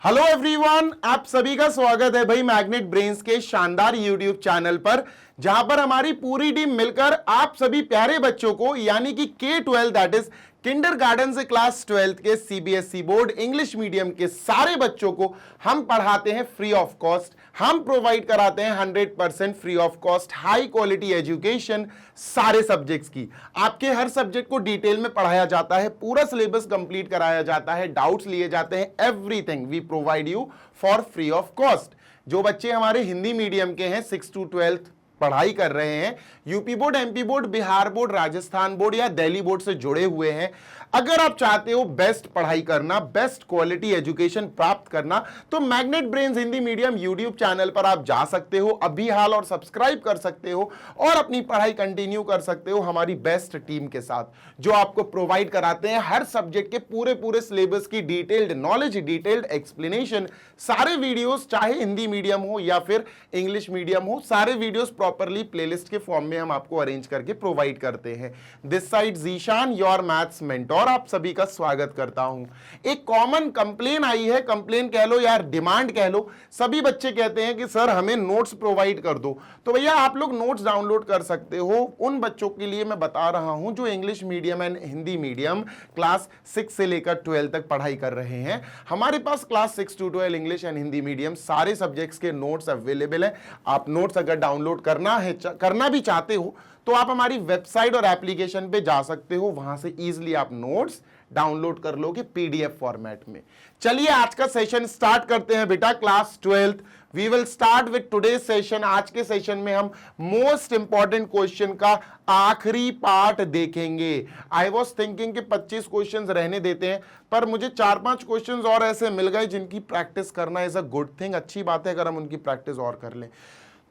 Hello everyone, आप सभी का स्वागत है भाई मैग्नेट ब्रेन्स के शानदार यूट्यूब चैनल पर, जहां पर हमारी पूरी टीम मिलकर आप सभी प्यारे बच्चों को यानी कि K-12 दैट इज किंडरगार्टन से क्लास 12th के सीबीएसई बोर्ड इंग्लिश मीडियम के सारे बच्चों को हम पढ़ाते हैं फ्री ऑफ कॉस्ट। हम प्रोवाइड कराते हैं 100% free of cost high quality education सारे सब्जेक्ट्स की। आपके हर सब्जेक्ट को डिटेल में पढ़ाया जाता है, पूरा सिलेबस कंप्लीट कराया जाता है, डाउट्स लिए जाते हैं, everything we provide you for free of cost. जो बच्चे हमारे हिंदी मीडियम के हैं 6 to 12th पढ़ाई कर रहे हैं, UP board, MP board, Bihar board, Rajasthan board या दिल्ली बोर्ड से जुड़े हुए हैं, अगर आप चाहते हो बेस्ट पढ़ाई करना, बेस्ट क्वालिटी एजुकेशन प्राप्त करना, तो magnet brains Hindi medium YouTube channel पर आप जा सकते हो अभी हाल और सब्सक्राइब कर सकते हो और अपनी पढ़ाई कंटिन्यू कर सकते हो हमारी बेस्ट टीम के साथ, जो आपको प्रोवाइड कराते हैं हर सब्जेक्ट के पूरे सिलेबस की डिटेल्ड नॉलेज, डिटेल्ड एक्सप्लेनेशन। सारे वीडियोस चाहे हिंदी मीडियम हो या फिर इंग्लिश मीडियम हो, सारे वीडियोस प्रॉपरली प्लेलिस्ट के फॉर्म में हम आपको अरेंज करके प्रोवाइड करते हैं। This side Zeeshan, your maths mentor, आप सभी का स्वागत करता हूं। एक कॉमन कंप्लेन आई है, कंप्लेन कह लो या डिमांड कह लो, सभी बच्चे कहते हैं कि सर हमें नोट्स प्रोवाइड कर दो। तो भैया आप लोग नोट्स डाउनलोड कर सकते हो। उन बच्चों के लिए मैं बता रहा हूं जो English medium and Hindi medium class 6 से लेकर 12 तक पढ़ाई कर रहे हैं। हमारे पास class 6 to 12 English and Hindi medium सारे सब्जेक्ट्स के नोट्स अवेलेबल है। आप नोट्स अगर डाउनलोड करना भी चाहते हो तो आप हमारी वेबसाइट और एप्लीकेशन पे जा सकते हो, वहां से इजीली आप नोट्स डाउनलोड कर लोगे पीडीएफ फॉर्मेट में। चलिए आज का सेशन स्टार्ट करते हैं बेटा। Class 12th we will start with today session. आज के सेशन में हम मोस्ट इंपॉर्टेंट क्वेश्चन का आखिरी पार्ट देखेंगे। आई वॉज थिंकिंग कि 25 क्वेश्चंस रहने देते हैं, पर मुझे 4-5 क्वेश्चंस और ऐसे मिल गए जिनकी प्रैक्टिस करना इज अ गुड थिंग। अच्छी बात है अगर हम उनकी प्रैक्टिस और कर लें।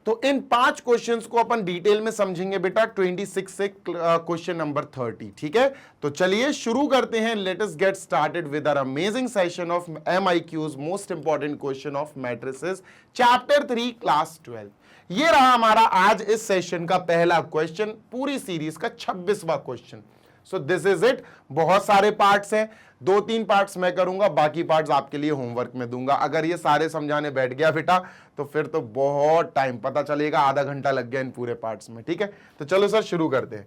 तो इन 5 क्वेश्चंस को अपन डिटेल में समझेंगे बेटा 26 से क्वेश्चन नंबर 30। ठीक है, तो चलिए शुरू करते हैं। Let us get started with our amazing session of MIQs most important question of matrices chapter 3 class 12। ये रहा हमारा आज इस सेशन का पहला क्वेश्चन, पूरी सीरीज का 26वां question. So this is it. बहुत सारे पार्ट्स हैं, 2-3 पार्ट्स मैं करूंगा, बाकी पार्ट्स आपके लिए होमवर्क में दूंगा। अगर ये सारे समझाने बैठ गया बेटा तो फिर तो बहुत टाइम, पता चलेगा आधा घंटा लग गया इन पूरे पार्ट्स में। ठीक है, तो चलो सर शुरू करते हैं।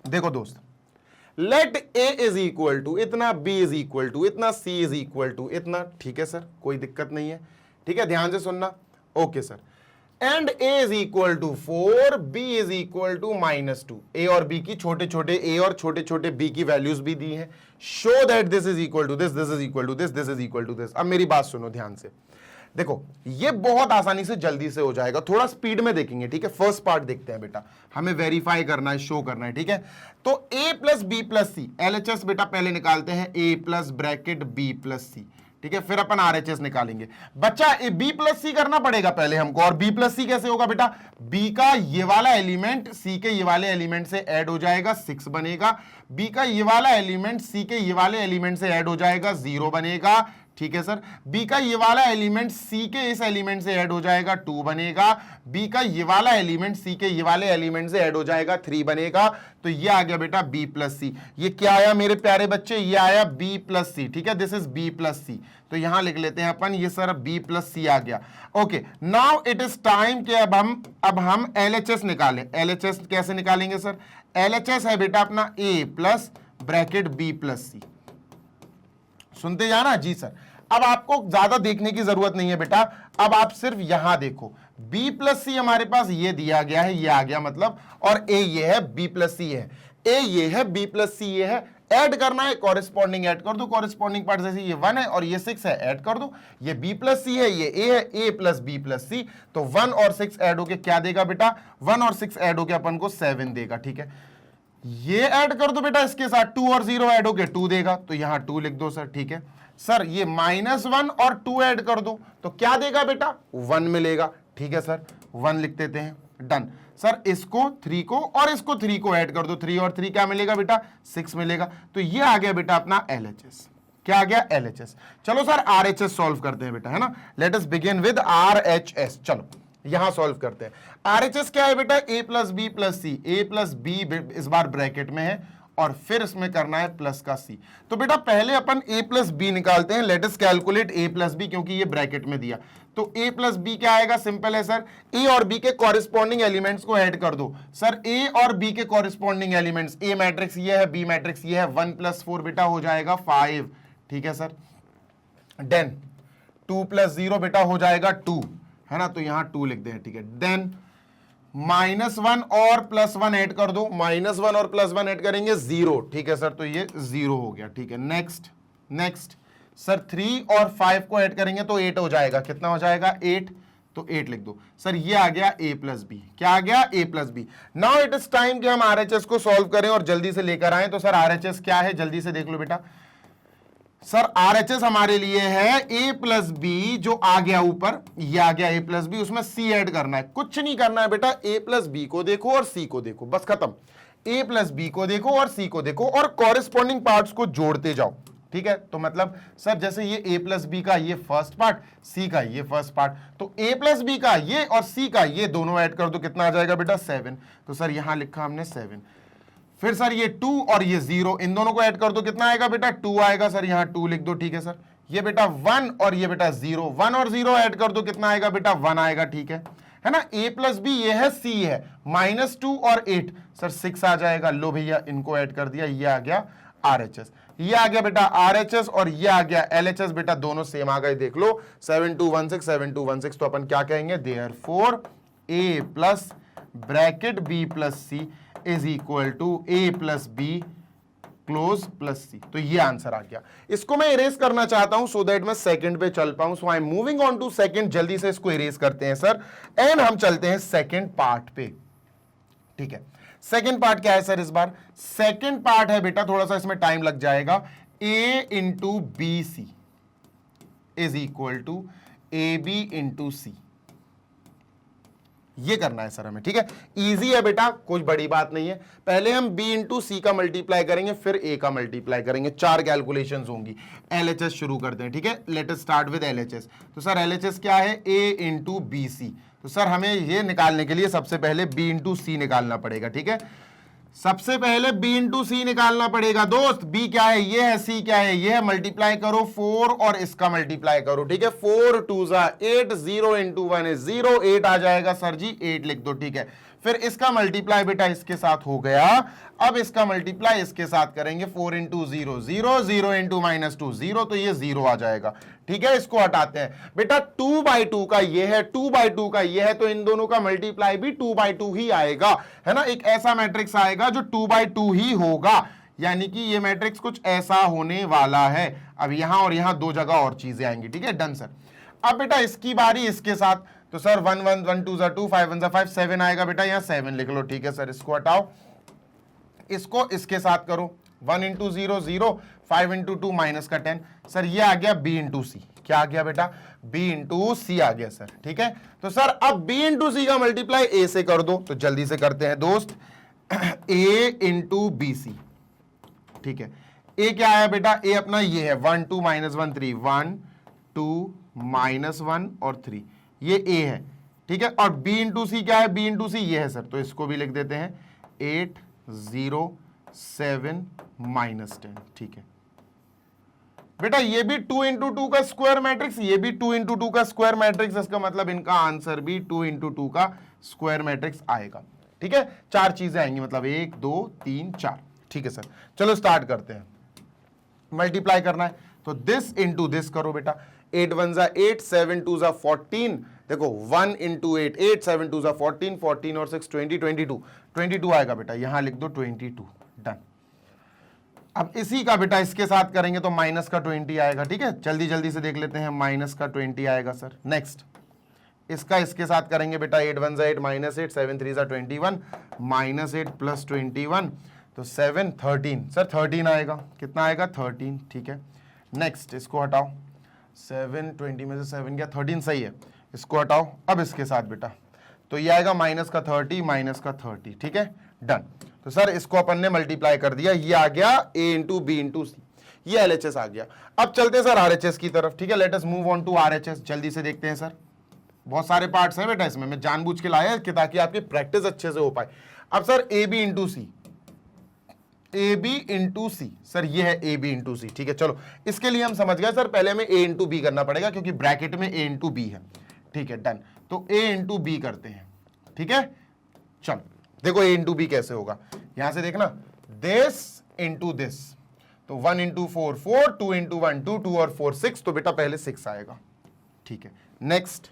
देखो दोस्त, let A is equal to इतना, B इज इक्वल टू इतना, C इज इक्वल टू इतना। ठीक है सर, कोई दिक्कत नहीं है। ठीक है, ध्यान से सुनना। Okay sir, and A is equal to 4, B is equal to -2। A और B की छोटे छोटे A और छोटे छोटे B की वैल्यूज भी दी हैं। Show that this is equal to this, this is equal to this, this is equal to this. अब मेरी बात सुनो ध्यान से। देखो ये बहुत आसानी से जल्दी से हो जाएगा, थोड़ा स्पीड में देखेंगे। ठीक है, फर्स्ट पार्ट देखते हैं बेटा, हमें वेरीफाई करना है, शो करना है। ठीक है, तो A plus B plus C, LHS बेटा पहले निकालते हैं, A plus bracket B plus C। ठीक है, फिर अपन RHS निकालेंगे। बच्चा B प्लस C करना पड़ेगा पहले हमको। और B प्लस C कैसे होगा बेटा? B का ये वाला एलिमेंट C के ये वाले एलिमेंट से ऐड हो जाएगा, 6 बनेगा। B का ये वाला एलिमेंट C के ये वाले एलिमेंट से ऐड हो जाएगा, 0 बनेगा। ठीक है सर, B का ये वाला एलिमेंट C के इस एलिमेंट से ऐड हो जाएगा, 2 बनेगा। B का ये वाला एलिमेंट C के ये वाले एलिमेंट से ऐड हो जाएगा, 3 बनेगा। तो ये आ गया बेटा B प्लस C। ये क्या आया मेरे प्यारे बच्चे? ये आया B प्लस C। ठीक है, this is B plus C। तो यहां लिख लेते हैं अपन, ये सर B प्लस C आ गया। Okay, now it is time कि अब हम LHS निकालें। LHS कैसे निकालेंगे सर? LHS है बेटा अपना A plus bracket B plus C। सुनते जाना जी सर। अब आपको ज्यादा देखने की जरूरत नहीं है बेटा, अब आप सिर्फ यहां देखो, B प्लस C हमारे पास ये दिया गया है, ये आ गया मतलब, और A ये है, B प्लस C है, A ये है, B प्लस C ये है। ऐड करना है, कॉरेस्पॉन्डिंग ऐड कर दो। कॉरेस्पॉन्डिंग पार्ट जैसे ये 1 है और ये 6 है, ऐड कर दो। ये B प्लस C है, ये A है, A plus B plus C। तो 1 और 6 ऐड होके क्या देगा बेटा? 1 और 6 ऐड होके अपन को 7 देगा। ठीक है, ये ऐड कर दो बेटा इसके साथ, 2 और 0 ऐड होके 2 देगा, तो यहां 2 लिख दो सर। ठीक है सर, ये -1 और 2 ऐड कर दो तो क्या देगा बेटा? 1 मिलेगा। ठीक है सर, 1 लिख देते हैं, डन। सर इसको 3 को और इसको 3 को ऐड कर दो, 3 और 3 क्या मिलेगा बेटा? 6 मिलेगा। तो ये आ गया बेटा अपना LHS। क्या आ गया? LHS। चलो सर RHS सॉल्व करते हैं बेटा, है ना। Let us begin with RHS। चलो यहां सॉल्व करते हैं। RHS क्या है बेटा? A plus B plus C। A plus B इस बार ब्रैकेट में है और फिर इसमें करना है प्लस का सी। तो बेटा पहले अपन a प्लस बी निकालते हैं, let us calculate a plus b, क्योंकि ये ब्रैकेट में दिया। तो a प्लस बी क्या आएगा, सिंपल है सर, a और b के कॉरिस्पॉन्डिंग एलिमेंट्स को ऐड कर दो। सर a और b के कॉरिस्पॉन्डिंग एलिमेंट्स, a मैट्रिक्स ये है, b मैट्रिक्स ये है, 1 + 4 बेटा हो जाएगा 5, ठीक है सर। देन 2 + 0 बेटा हो जाएगा 2, है ना, तो यहां 2 लिख दें, ठीक है। देन -1 और +1 ऐड कर दो, -1 और +1 ऐड करेंगे 0, ठीक है सर, तो ये 0 हो गया, ठीक है। नेक्स्ट सर 3 और 5 को ऐड करेंगे तो 8 हो जाएगा, कितना हो जाएगा 8, तो 8 लिख दो सर। ये आ गया a प्लस बी, क्या आ गया a plus b. Now it is time कि हम RHS को सॉल्व करें और जल्दी से लेकर आए। तो सर RHS क्या है, जल्दी से देख लो बेटा। सर RHS हमारे लिए है a प्लस बी, जो आ गया ऊपर, ये आ गया a प्लस बी, उसमें c ऐड करना है, कुछ नहीं करना है बेटा, a प्लस बी को देखो और c को देखो, बस खत्म। a प्लस बी को देखो और c को देखो और कॉरेस्पॉन्डिंग पार्ट्स को जोड़ते जाओ, ठीक है। तो मतलब सर जैसे ये a प्लस बी का ये फर्स्ट पार्ट, c का ये फर्स्ट पार्ट, तो a प्लस बी का ये और c का ये दोनों ऐड कर दो, कितना आ जाएगा बेटा 7। तो सर यहां लिखा हमने 7। फिर सर ये 2 और ये 0, इन दोनों को ऐड कर दो, कितना आएगा बेटा 2 आएगा, सर यहां 2 लिख दो, ठीक है सर। ये बेटा 1 और ये बेटा 0, 1 और 0 ऐड कर दो, कितना आएगा बेटा 1 आएगा, ठीक है ना। a प्लस बी ये है, c है, -2 और 8, सर 6 आ जाएगा। लो भैया इनको ऐड कर दिया, ये आ गया RHS, ये आ गया बेटा RHS और ये आ गया LHS, बेटा दोनों सेम आ गए, देख लो 7216 7216। तो अपन क्या कहेंगे, therefore a plus bracket b plus c is equal to a plus B close plus C. तो ये आंसर आ गया। इसको मैं इरेज करना चाहता हूं सो दैट मैं सेकंड पे चल पाऊं, so I am moving on to second. जल्दी से इसको इरेज करते हैं सर, एंड हम चलते हैं सेकंड पार्ट पे, ठीक है। सेकंड पार्ट क्या है सर इस बार, सेकंड पार्ट है बेटा, थोड़ा सा इसमें टाइम लग जाएगा, a into B C is equal to A B into C, ये करना है सर हमें, ठीक है। इजी है बेटा, कुछ बड़ी बात नहीं है। पहले हम b इंटू सी का मल्टीप्लाई करेंगे, फिर a का मल्टीप्लाई करेंगे, 4 कैलकुलेशंस होंगी। LHS शुरू करते हैं, ठीक है, let us start with LHS। तो सर LHS क्या है, a इंटू बी सी। तो सर हमें ये निकालने के लिए सबसे पहले b इंटू सी निकालना पड़ेगा, ठीक है। सबसे पहले b इंटू सी निकालना पड़ेगा दोस्त। b क्या है, ये है, c क्या है, ये है, मल्टीप्लाई करो 4 और इसका मल्टीप्लाई करो, ठीक है। 4 2 8, 0 इंटू 1 है 0, 8 आ जाएगा सर जी, 8 लिख दो, ठीक है। फिर इसका मल्टीप्लाई बेटा इसके साथ हो गया, अब इसका मल्टीप्लाई इसके साथ करेंगे, 4 इंटू 0 0, 0 इंटू -2 0, तो ये 0 आ जाएगा, ठीक है। इसको हटाते हैं बेटा, 2/2 का ये है, 2/2 का ये है, तो इन दोनों का मल्टीप्लाई भी 2/2 ही आएगा, है ना। एक ऐसा मैट्रिक्स आएगा जो 2/2 ही होगा, यानी कि ये मैट्रिक्स कुछ ऐसा होने वाला है। अब यहां और यहां दो जगह और चीजें आएंगी, ठीक है, डन सर। अब बेटा इसकी बारी इसके साथ, तो सर 1 1 1 2 2, 5 1 5, 7 आएगा बेटा, यहां 7 लिख लो, ठीक है सर। इसको हटाओ, इसको इसके साथ करो, 1 इंटू 0 0, 5 इंटू 2 माइनस का 10, सर ये आ गया b इंटू सी। क्या आ गया बेटा, b इंटू सी आ गया सर, ठीक है। तो सर अब b इंटू सी का मल्टीप्लाई a से कर दो, तो जल्दी से करते हैं दोस्त, a इंटू बी सी, ठीक है। a क्या आया बेटा, a अपना ये है 1 2 -1 3, 1 2 -1 और 3, ये a है, ठीक है। और b इंटू सी क्या है, b इंटू सी ये है सर, तो इसको भी लिख देते हैं 8 0 7 -10, ठीक है बेटा। ये भी 2 इंटू 2 का स्क्वायर मैट्रिक्स, ये भी 2 इंटू 2 का स्क्वायर मैट्रिक्स, इसका मतलब इनका आंसर भी 2 इंटू 2 का स्क्वायर मैट्रिक्स आएगा, ठीक है। 4 चीजें आएंगी, मतलब 1 2 3 4, ठीक है सर। चलो स्टार्ट करते हैं, मल्टीप्लाई करना है, तो दिस इंटू दिस करो बेटा, 8 1 8, 7 2 14, देखो 1 इंटू 8 8, 7 2 14, 14 और 6 20, 22 आएगा बेटा, यहां लिख दो 22, डन। अब इसी का बेटा इसके साथ करेंगे तो माइनस का 20 आएगा, ठीक है। जल्दी जल्दी से देख लेते हैं, माइनस का 20 आएगा सर। नेक्स्ट इसका इसके साथ करेंगे बेटा, 8 1 8 -8, 7 3 21, -8 प्लस 21, तो 7 13, सर 13 आएगा, कितना आएगा 13, ठीक है। नेक्स्ट इसको हटाओ, 7 20 में से 7 गया, 13 सही है, इसको हटाओ। अब इसके साथ बेटा तो ये आएगा माइनस का 30, ठीक है, डन। तो सर इसको अपन ने मल्टीप्लाई कर दिया, ये आ गया a into B into C, ये LHS आ गया। अब चलते हैं सर RHS की तरफ, ठीक है। Let us move on to RHS, जल्दी से देखते हैं सर। बहुत सारे पार्ट्स हैं बेटा इसमें, मैं जानबूझ के लाया कि ताकि आपकी प्रैक्टिस अच्छे से हो पाए। अब sir a b into C A B into c. Sir ये है ए बी इंटू सी, ठीक है। चलो इसके लिए हम समझ गए सर, पहले हमें ए इंटू बी करना पड़ेगा क्योंकि ब्रैकेट में ए इंटू बी है, ठीक है। डन, तो ए इंटू बी करते हैं, ठीक है। चलो देखो ए इंटू बी कैसे होगा, यहां से देखना, दिस इंटू दिस, तो 1 इंटू 4 4, 2 इंटू 1 2, 2 और 4 6, तो बेटा पहले 6 आएगा, ठीक है। नेक्स्ट,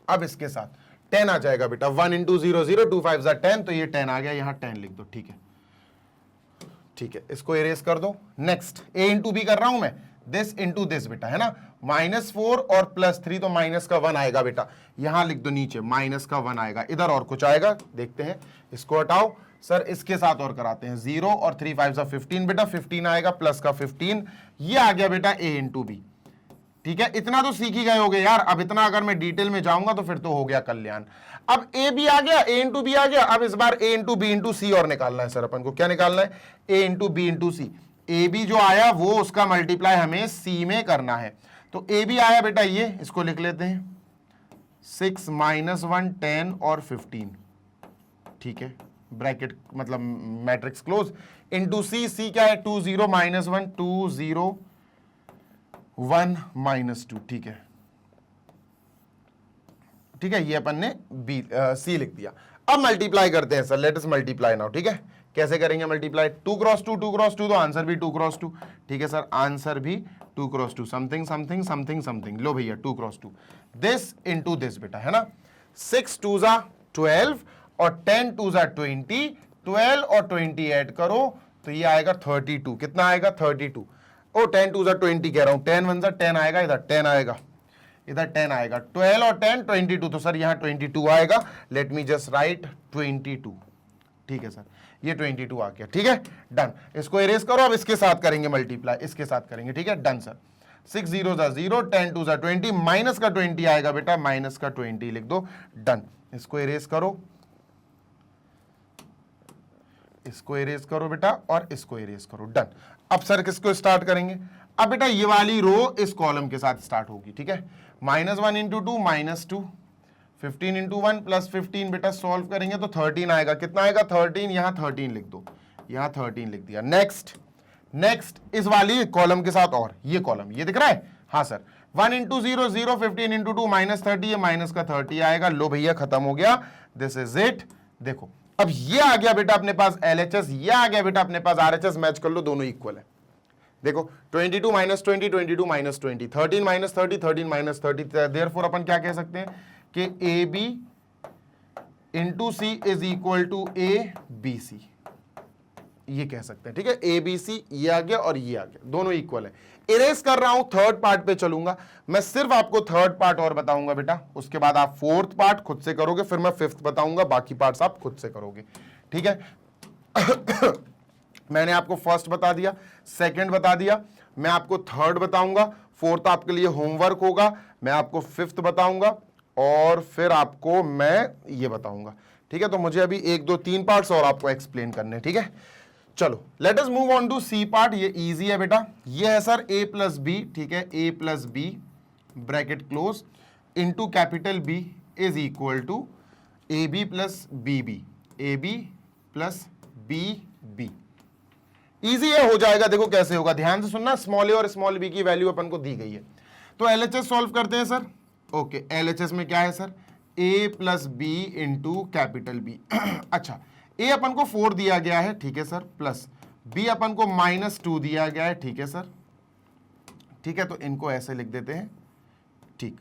अब इसके साथ 10 आ जाएगा बेटा, 1 इंटू 0 0, 2 5 10, तो ये 10 आ गया, यहां 10 लिख दो, ठीक है, ठीक है। इसको इरेज कर दो। नेक्स्ट, ए इंटू बी कर रहा हूं मैं, दिस इंटू दिस बेटा, है ना, -4 और +3, तो माइनस का 1 आएगा बेटा, यहां लिख दो नीचे, माइनस का 1 आएगा। इधर और कुछ आएगा, देखते हैं, इसको हटाओ सर, इसके साथ और कराते हैं, 0 और 3 5 15 बेटा, 15 आएगा, प्लस का 15, ये आ गया बेटा ए इंटू बी, ठीक है। इतना तो सीख ही गए होगे यार, अब इतना अगर मैं डिटेल में जाऊंगा तो फिर तो हो गया कल्याण। अब ए बी आ गया, ए इंटू बी आ गया, अब इस बार A into B into C और निकालना है सर अपन को। क्या निकालना है? A into B into C. A B जो आया वो उसका मल्टीप्लाई हमें सी में करना है, तो ए बी आया बेटा ये, इसको लिख लेते हैं 6 -1 10 और 15, ठीक है, ब्रैकेट मतलब मैट्रिक्स क्लोज, इंटू सी, सी क्या है 2 0 -1 2 0 1 -2, ठीक है, ठीक है, ये अपन ने बी सी लिख दिया। अब मल्टीप्लाई करते हैं sir, let us multiply now, ठीक है। कैसे करेंगे मल्टीप्लाई? 2 क्रॉस 2 2 क्रॉस 2, तो आंसर भी 2 क्रॉस 2, ठीक है सर, आंसर भी 2 cross 2, something something something something, लो भैया 2 क्रॉस 2, दिस इंटू दिस बेटा, है ना, 6 2 12 और 10 2 20, 12 और 20 ऐड करो तो ये आएगा 32, कितना आएगा 32, ओ 10 2 20 कह रहा हूं, 10 1 10 आएगा, इधर 10 आएगा, इधर 10 आएगा, 12 और 10 22, तो सर यहां 22 आएगा, लेट मी जस्ट राइट 22, ठीक है सर, ये 22 आ गया, ठीक है, डन। इसको इरेज करो, अब इसके साथ करेंगे मल्टीप्लाई, इसके साथ करेंगे, ठीक है, डन सर। 6 0 0, 10 2 20, माइनस का 20 आएगा बेटा, माइनस का 20 लिख दो, डन। इसको इरेज करो, इसको इरेज करो बेटा, और इसको इरेज करो, डन। अब सर किसको स्टार्ट करेंगे? अब बेटा ये वाली रो इस कॉलम के साथ स्टार्ट होगी, ठीक है, -1 इंटू 2 -2, 15 इंटू 1 प्लस 15 बेटा, सॉल्व करेंगे तो 13 आएगा, कितना आएगा 13, यहां 13 लिख दो, यहां 13 लिख दिया। नेक्स्ट, नेक्स्ट इस वाली कॉलम के साथ, और ये कॉलम ये दिख रहा है, हाँ सर, 1 इंटू 0 0, 15 इंटू 2 -30, ये माइनस का 30 आएगा, लो भैया खत्म हो गया, दिस इज इट। देखो अब ये आ गया बेटा अपने पास LHS, ये आ गया बेटा अपने पास RHS, मैच कर लो, दोनों इक्वल है। देखो 22 -20, 22 -20, 13 -30, 13 -30, देयरफॉर अपन क्या कह सकते हैं कि AB into C is equal to ABC, ये कह सकते हैं, ठीक है, ABC ये आ गया और ये आ गया, दोनों इक्वल है। इरेज कर रहा हूं, थर्ड पार्ट पे चलूंगा मैं, सिर्फ आपको थर्ड पार्ट और बताऊंगा बेटा, उसके बाद आप फोर्थ पार्ट खुद से करोगे, फिर मैं फिफ्थ बताऊंगा, बाकी पार्ट्स आप खुद से करोगे, ठीक है। मैंने आपको फर्स्ट बता दिया, सेकंड बता दिया, मैं आपको थर्ड बताऊंगा, फोर्थ आपके लिए होमवर्क होगा, मैं आपको फिफ्थ बताऊंगा, और फिर आपको मैं ये बताऊंगा, ठीक है। तो मुझे अभी 1 2 3 पार्ट्स और आपको एक्सप्लेन करने, ठीक है। चलो let us move on to C part, ये इजी है बेटा, ये है सर a प्लस बी, ठीक है, a plus b bracket close into capital B is equal to A B plus b B, a B plus b B, easy है, हो जाएगा। देखो कैसे होगा, ध्यान से सुनना, स्मॉल ए और स्मॉल बी की वैल्यू अपन को दी गई है, तो LHS सॉल्व करते हैं सर। ओके, LHS में क्या है sir, a plus b into capital B। अच्छा, a अपन को 4 दिया गया है, ठीक है सर, प्लस b अपन को -2 दिया गया है, ठीक है सर, ठीक है, तो इनको ऐसे लिख देते हैं, ठीक,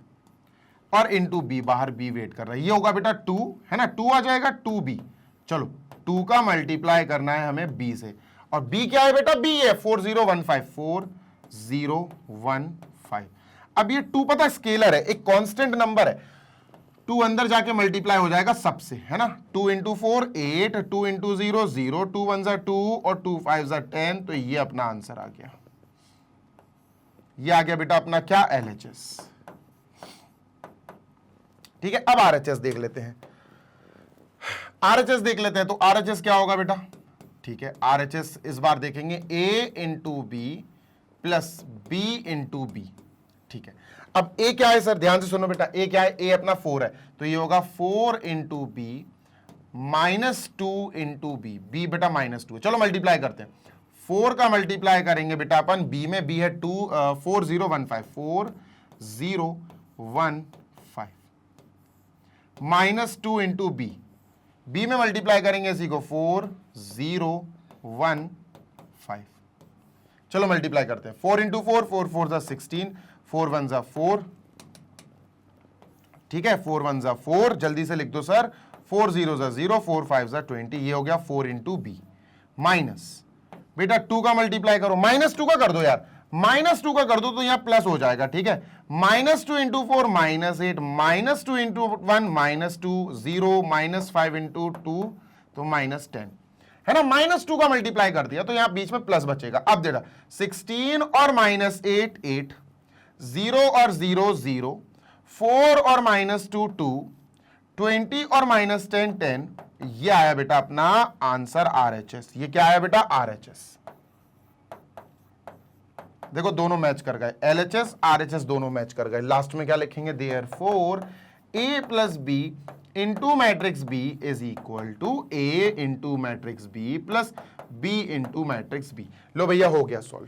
और इंटू b, बाहर b वेट कर रहा है, ये होगा बेटा 2, है ना, 2 आ जाएगा 2b। चलो 2 का मल्टीप्लाई करना है हमें b से, और b क्या है बेटा, b है 4015, 4015। अब ये 2 पता स्केलर है, एक कांस्टेंट नंबर है, 2 अंदर जाके मल्टीप्लाई हो जाएगा सबसे, है ना, 2 इंटू 4 8, 2 इंटू 0 0, 2 1 2 और 2 5 10, तो ये अपना आंसर आ गया, ये आ गया बेटा अपना क्या, LHS, ठीक है। अब RHS देख लेते हैं, RHS देख लेते हैं, तो RHS क्या होगा बेटा, ठीक है, RHS इस बार देखेंगे A into B plus B into B, ठीक है। अब A क्या है सर, ध्यान से सुनो बेटा, A क्या है, A अपना 4 है, तो ये होगा 4 into B -2 into B, B बेटा -2 है। चलो मल्टीप्लाई करते हैं, 4 का मल्टीप्लाई करेंगे बेटा अपन बी में, बी है 2 4015 4015 -2 इंटू बी, बी में मल्टीप्लाई करेंगे इसी को 4015। चलो मल्टीप्लाई करते हैं, 4 इंटू 4 4 4 जा 16, 4 1 जा 4, ठीक है 4 1 जा 4, जल्दी से लिख दो सर, 4 0 जा 0, 4 5 जा 20, ये हो गया 4 इंटू बी माइनस बेटा 2 का मल्टीप्लाई करो, -2 का कर दो यार, -2 का कर दो तो यहां प्लस हो जाएगा, ठीक है -2 इंटू 4 -8, -2 इंटू 1 -2, 0 -5 इंटू 2 तो -10 है ना, -2 का मल्टीप्लाई कर दिया तो यहां बीच में प्लस बचेगा। अब देखा 16 और -8 8, 0 और 0 0, 4 और -2 2, 20 और -10 10, ये आया बेटा अपना आंसर RHS। ये क्या आया बेटा RHS, देखो दोनों मैच कर गए, LHS RHS दोनों मैच कर गए। लास्ट में क्या लिखेंगे, therefore A plus B into matrix B is equal to A into matrix B plus B into matrix B। लो भैया हो गया सॉल्व।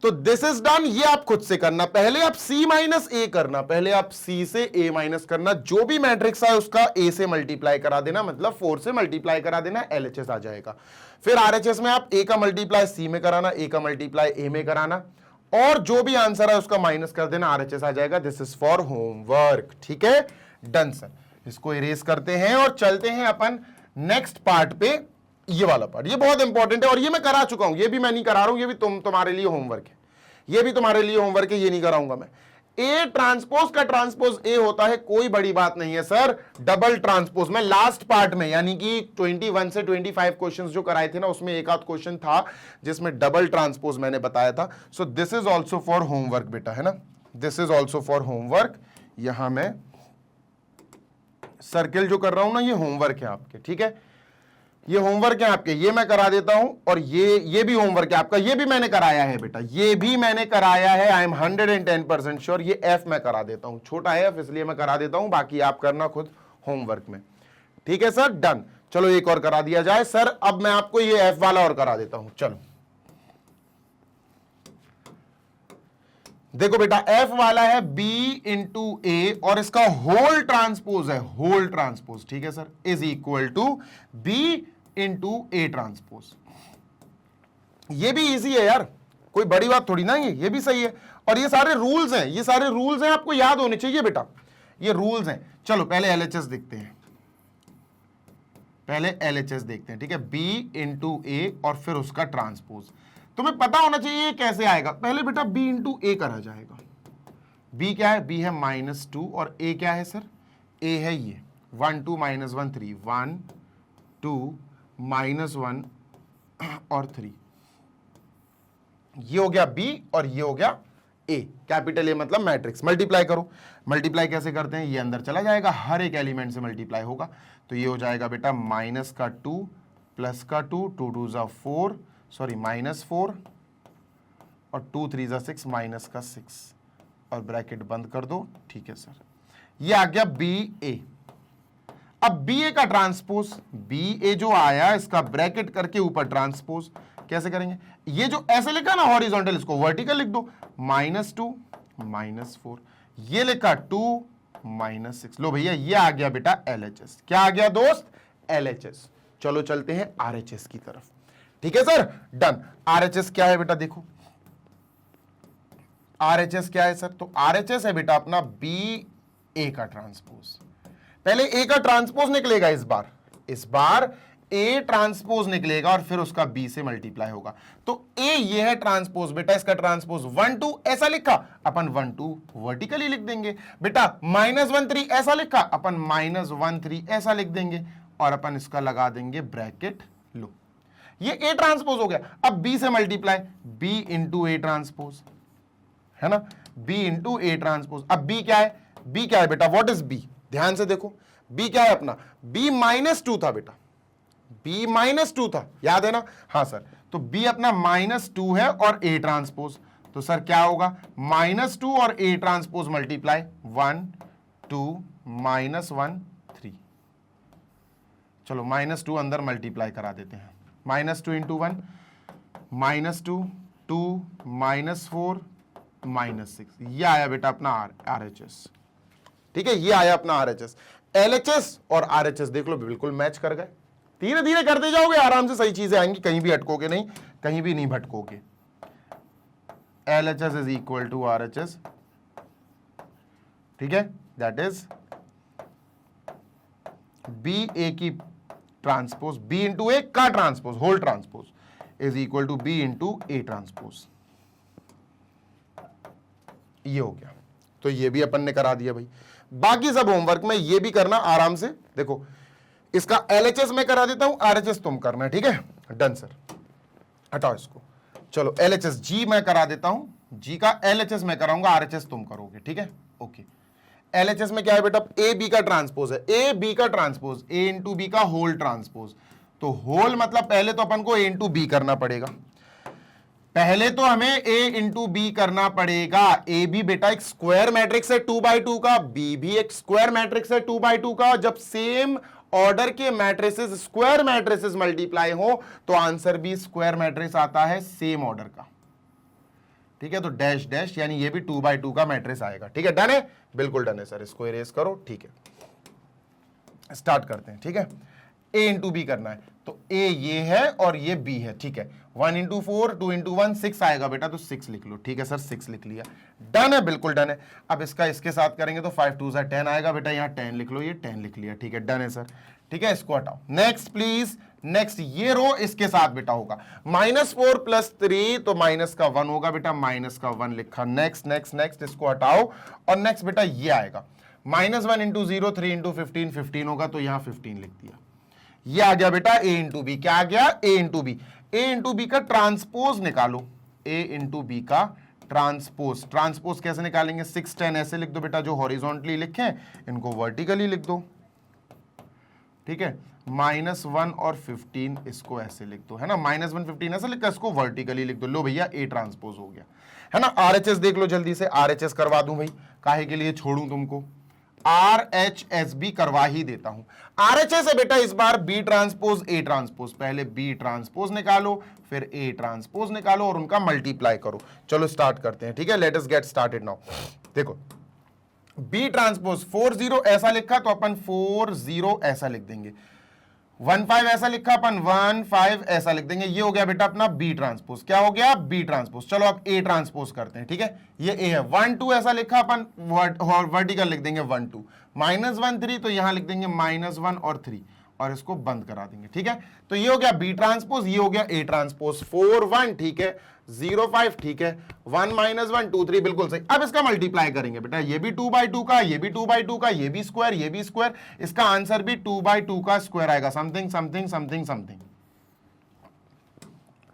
तो दिस इज डन, ये आप खुद से करना, पहले आप C माइनस A करना, पहले आप C से A माइनस करना, जो भी मैट्रिक्स है उसका A से मल्टीप्लाई करा देना, मतलब 4 से मल्टीप्लाई करा देना, LHS आ जाएगा। फिर RHS में आप A का मल्टीप्लाई C में कराना, A का मल्टीप्लाई A में कराना, और जो भी आंसर है उसका माइनस कर देना, RHS आ जाएगा। दिस इज फॉर होमवर्क, ठीक है डन सर। इसको इरेज करते हैं और चलते हैं अपन नेक्स्ट पार्ट पे, ये वाला पार्ट, ये बहुत इंपॉर्टेंट है और ये मैं करा चुका हूं, ये भी मैं नहीं करा रहा हूं, ये भी तुम्हारे लिए होमवर्क है, ये भी तुम्हारे लिए होमवर्क है, ये नहीं कराऊंगा मैं। ए ट्रांसपोज का ट्रांसपोज ए होता है, कोई बड़ी बात नहीं है सर, डबल ट्रांसपोज। मैं लास्ट पार्ट में यानी कि 21 से 25 क्वेश्चंस जो कराए थे ना, उसमें एक आध क्वेश्चन था जिसमें डबल ट्रांसपोज मैंने बताया था। सो this is also for homework बेटा, है ना, this is also for homework. यहां मैं सर्किल जो कर रहा हूं ना, ये होमवर्क है आपके, ठीक है, ये होमवर्क है आपके, ये मैं करा देता हूं, और ये भी होमवर्क है आपका, ये भी मैंने कराया है बेटा, ये भी मैंने कराया है, आई एम 110% श्योर। ये एफ मैं करा देता हूं, छोटा एफ इसलिए मैं करा देता हूं, बाकी आप करना खुद होमवर्क में, ठीक है सर डन। चलो एक और करा दिया जाए सर, अब मैं आपको ये एफ वाला और करा देता हूं। चलो देखो बेटा, एफ वाला है B इंटू ए और इसका होल ट्रांसपोज है, होल ट्रांसपोज, ठीक है sir, is equal to B into A transpose. ये भी इजी है यार, कोई बड़ी बात थोड़ी ना, ये भी सही है, और ये सारे रूल्स हैं, ये सारे रूल्स हैं, आपको याद होने चाहिए बेटा, ये रूल्स हैं। चलो पहले LHS देखते हैं, पहले LHS देखते हैं, ठीक है, B इंटू ए और फिर उसका ट्रांसपोज। तुम्हें पता होना चाहिए ये कैसे आएगा। पहले बेटा B इंटू ए करा जाएगा, B क्या है, B है -2 और A क्या है सर, A है ये 1 2 -1 3, 1 2 -1 और 3, ये हो गया B और ये हो गया A, कैपिटल A मतलब मैट्रिक्स। मल्टीप्लाई करो, मल्टीप्लाई कैसे करते हैं, ये अंदर चला जाएगा, हर एक एलिमेंट से मल्टीप्लाई होगा, तो ये हो जाएगा बेटा -2 +2, 2 2 जा 4, सॉरी -4 और 2 3 जा 6, -6 और ब्रैकेट बंद कर दो, ठीक है सर। ये आ गया BA। अब BA का ट्रांसपोज, BA जो आया इसका ब्रैकेट करके ऊपर ट्रांसपोज कैसे करेंगे, ये जो ऐसे लिखा ना हॉरिजॉन्टल, इसको वर्टिकल लिख दो, -2 -4, ये लिखा 2 -6। लो भैया ये आ गया बेटा LHS। क्या आ गया दोस्त, LHS। चलो चलते हैं RHS की तरफ, ठीक है सर डन। RHS क्या है बेटा, देखो RHS क्या है सर, तो RHS है बेटा अपना BA का ट्रांसपोज। पहले A का ट्रांसपोज निकलेगा, इस बार A ट्रांसपोज निकलेगा और फिर उसका B से मल्टीप्लाई होगा, तो A ये है ट्रांसपोज बेटा, इसका ट्रांसपोज 1 2 ऐसा लिखा, अपन 1 2 वर्टिकली लिख देंगे बेटा, -1 3 ऐसा लिखा, अपन -1 3 ऐसा लिख देंगे, और अपन इसका लगा देंगे ब्रैकेट। लो ये A ट्रांसपोज हो गया। अब B से multiply, B into A transpose, है ना, B इंटू ए ट्रांसपोज। अब B क्या है, B क्या है बेटा, व्हाट इज B, ध्यान से देखो, B क्या है अपना, B -2 था बेटा, B -2 था, याद है ना, हाँ सर, तो B अपना -2 है और A ट्रांसपोज, तो सर क्या होगा, -2 और A ट्रांसपोज मल्टीप्लाई, 1 2 -1 3, चलो -2 अंदर मल्टीप्लाई करा देते हैं, -2 इंटू 1 -2 2 -4 -6, ये आया बेटा अपना RHS। ठीक है, ये आया अपना RHS। LHS और RHS देख लो बिल्कुल मैच कर गए। धीरे धीरे करते जाओगे आराम से सही चीजें आएंगी, कहीं भी अटकोगे नहीं, कहीं भी नहीं भटकोगे। LHS is equal to RHS, ठीक है, दैट इज B A की ट्रांसपोज, B इंटू ए का transpose, whole transpose is equal to B into A transpose. ये हो गया, तो ये भी अपन ने करा दिया भाई। बाकी सब होमवर्क में ये भी करना आराम से। देखो इसका LHS मैं करा देता हूं, RHS तुम करना, ठीक है, डन सर, हटाओ इसको। चलो LHS G मैं करा देता हूं, G का LHS मैं कराऊंगा, RHS तुम करोगे, ठीक है, ओके। LHS में क्या है बेटा, A B का ट्रांसपोज है, A B का ट्रांसपोज, A इंटू B का होल ट्रांसपोज। तो होल मतलब पहले तो अपन को A इंटू B करना पड़ेगा, पहले तो हमें A इंटू बी करना पड़ेगा। A भी बेटा एक स्क्वायर मैट्रिक्स है 2x2 का, B भी एक स्क्वायर मैट्रिक्स है 2x2 का। जब सेम ऑर्डर के मैट्रिसेस स्क्वायर मैट्रिसेस मल्टीप्लाई हो तो आंसर भी स्क्वायर मैट्रिक्स आता है सेम ऑर्डर का, ठीक है। तो डैश डैश यानी ये भी 2x2 का मैट्रिक्स आएगा, ठीक है, डन है, बिल्कुल डन है सर, इसको इरेज करो, ठीक है, स्टार्ट करते हैं, ठीक है। A इंटू बी करना है, तो A ये है और ये B है, ठीक है। 1 इंटू 4 2 इंटू 1 6 आएगा बेटा, तो 6 लिख लो, ठीक है सर, 6 लिख लिया, डन है, बिल्कुल डन है। अब इसका इसके साथ करेंगे तो 5 2 10 आएगा बेटा, यहाँ 10 लिख लो, ये 10 लिख लिया, ठीक है, डन है सर, ठीक है। इसको हटाओ, नेक्स्ट प्लीज, नेक्स्ट ये रो इसके साथ बेटा होगा -4 + 3, तो माइनस का 1 होगा बेटा, माइनस का 1 लिखा, नेक्स्ट नेक्स्ट नेक्स्ट, इसको हटाओ, और नेक्स्ट बेटा ये आएगा -1 इंटू 0 3 इंटू 15 15 होगा, तो यहाँ 15 लिख दिया। ये आ गया बेटा A इंटू बी, क्या आ गया, A into B. A into B का ट्रांसपोज निकालो, A इंटू बी का ट्रांसपोज, ट्रांसपोज कैसे निकालेंगे, 6 10 ऐसे लिख दो बेटा, जो हॉरिजॉन्टली लिखे इनको वर्टिकली लिख दो, ठीक है। -1 और 15 इसको ऐसे लिख दो, है ना, -1 15 ऐसे लिखा, इसको वर्टिकली लिख दो, लो भैया A ट्रांसपोज हो गया, है ना। RHS देख लो जल्दी से, RHS करवा दूं भाई, काहे के लिए छोड़ूं तुमको, RHS भी करवा ही देता हूं। RHS है बेटा इस बार B ट्रांसपोज A ट्रांसपोज, पहले B ट्रांसपोज निकालो, फिर A ट्रांसपोज निकालो और उनका मल्टीप्लाई करो। चलो स्टार्ट करते हैं, ठीक है, let us get started now. देखो B ट्रांसपोज 4 0 ऐसा लिखा, तो अपन 4 0 ऐसा लिख देंगे, 1 5 ऐसा लिखा, अपन 1 5 ऐसा लिख देंगे। ये हो गया बेटा अपना B ट्रांसपोज, क्या हो गया, B ट्रांसपोज। चलो अब A ट्रांसपोज करते हैं, ठीक है, ये A है, 1 2 ऐसा लिखा, अपन वर्टिकल लिख देंगे 1 2, -1 3, तो यहां लिख देंगे -1 और 3, और इसको बंद करा देंगे, ठीक है। तो ये हो गया B ट्रांसपोज, ये हो गया A ट्रांसपोज, 4 1, ठीक है, 0 5, ठीक है, 1 -1 2 3, बिल्कुल सही। अब इसका मल्टीप्लाई करेंगे बेटा, ये भी 2x2 का, ये भी 2x2 का, ये भी स्क्वायर, ये भी स्क्वायर, इसका आंसर भी 2x2 का स्क्वायर आएगा, समथिंग समथिंग समथिंग समथिंग,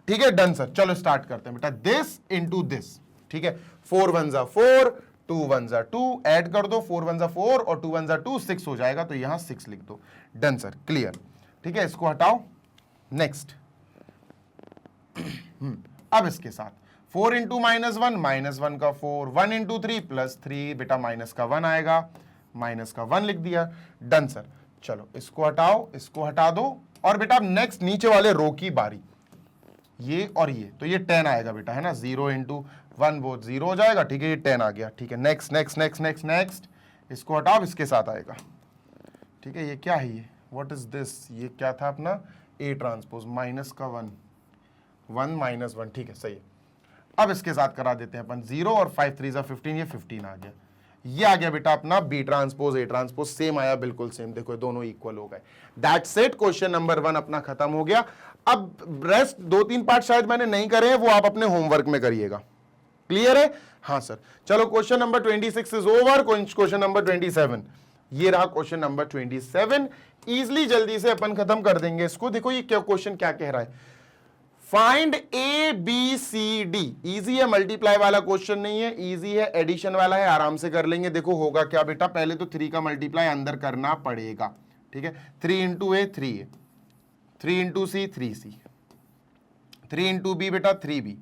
ठीक है, डन सर। चलो स्टार्ट करते हैं बेटा, दिस इंटू दिस, ठीक है, 4 1 4 2 1 2, ऐड कर दो, 4 1 4 और 2 1 2 6 हो जाएगा, तो यहां 6 लिख दो, डन सर, क्लियर, ठीक है। इसको हटाओ, नेक्स्ट। अब इसके साथ 4 इंटू -1 -1 का 4, 1 इंटू 3 + 3 बेटा, माइनस का 1 आएगा, माइनस का 1 लिख दिया, डन सर। चलो इसको हटाओ, इसको हटा दो, और बेटा नेक्स्ट नीचे वाले रो की बारी, ये और ये, तो ये 10 आएगा बेटा, है ना, 0 इंटू 1 वो 0 हो जाएगा, ठीक है, ये 10 आ गया, ठीक है, next next next next next, इसको हटाओ, इसके साथ आएगा, ठीक है। ये क्या है, ये व्हाट इज दिस, ये क्या था अपना A ट्रांसपोज, माइनस का 1 1 -1, ठीक है, सही है। अब इसके साथ करा देते हैं अपन 0 और 5 3 15, ये 15 आ गया, ये आ गया बेटा अपना B transpose A transpose, same आया, बिल्कुल सेम, देखो दोनों इक्वल हो गए, दैट्स इट, क्वेश्चन नंबर 1 अपना खत्म हो गया। अब रेस्ट 2-3 पार्ट शायद मैंने नहीं करे हैं, वो आप अपने होमवर्क में करिएगा, क्लियर है, हाँ सर। चलो question number 26 is over, question number 27, ये रहा क्वेश्चन नंबर 27, इजिली जल्दी से अपन खत्म कर देंगे इसको। देखो ये क्या क्वेश्चन क्या कह रहा है, फाइंड ABCD, इजी है, मल्टीप्लाई वाला क्वेश्चन नहीं है, इजी है, एडिशन वाला है, आराम से कर लेंगे। देखो होगा क्या बेटा, पहले तो 3 का मल्टीप्लाई अंदर करना पड़ेगा, ठीक है, 3 into A 3A, 3 into C 3C, 3 into B बेटा 3B,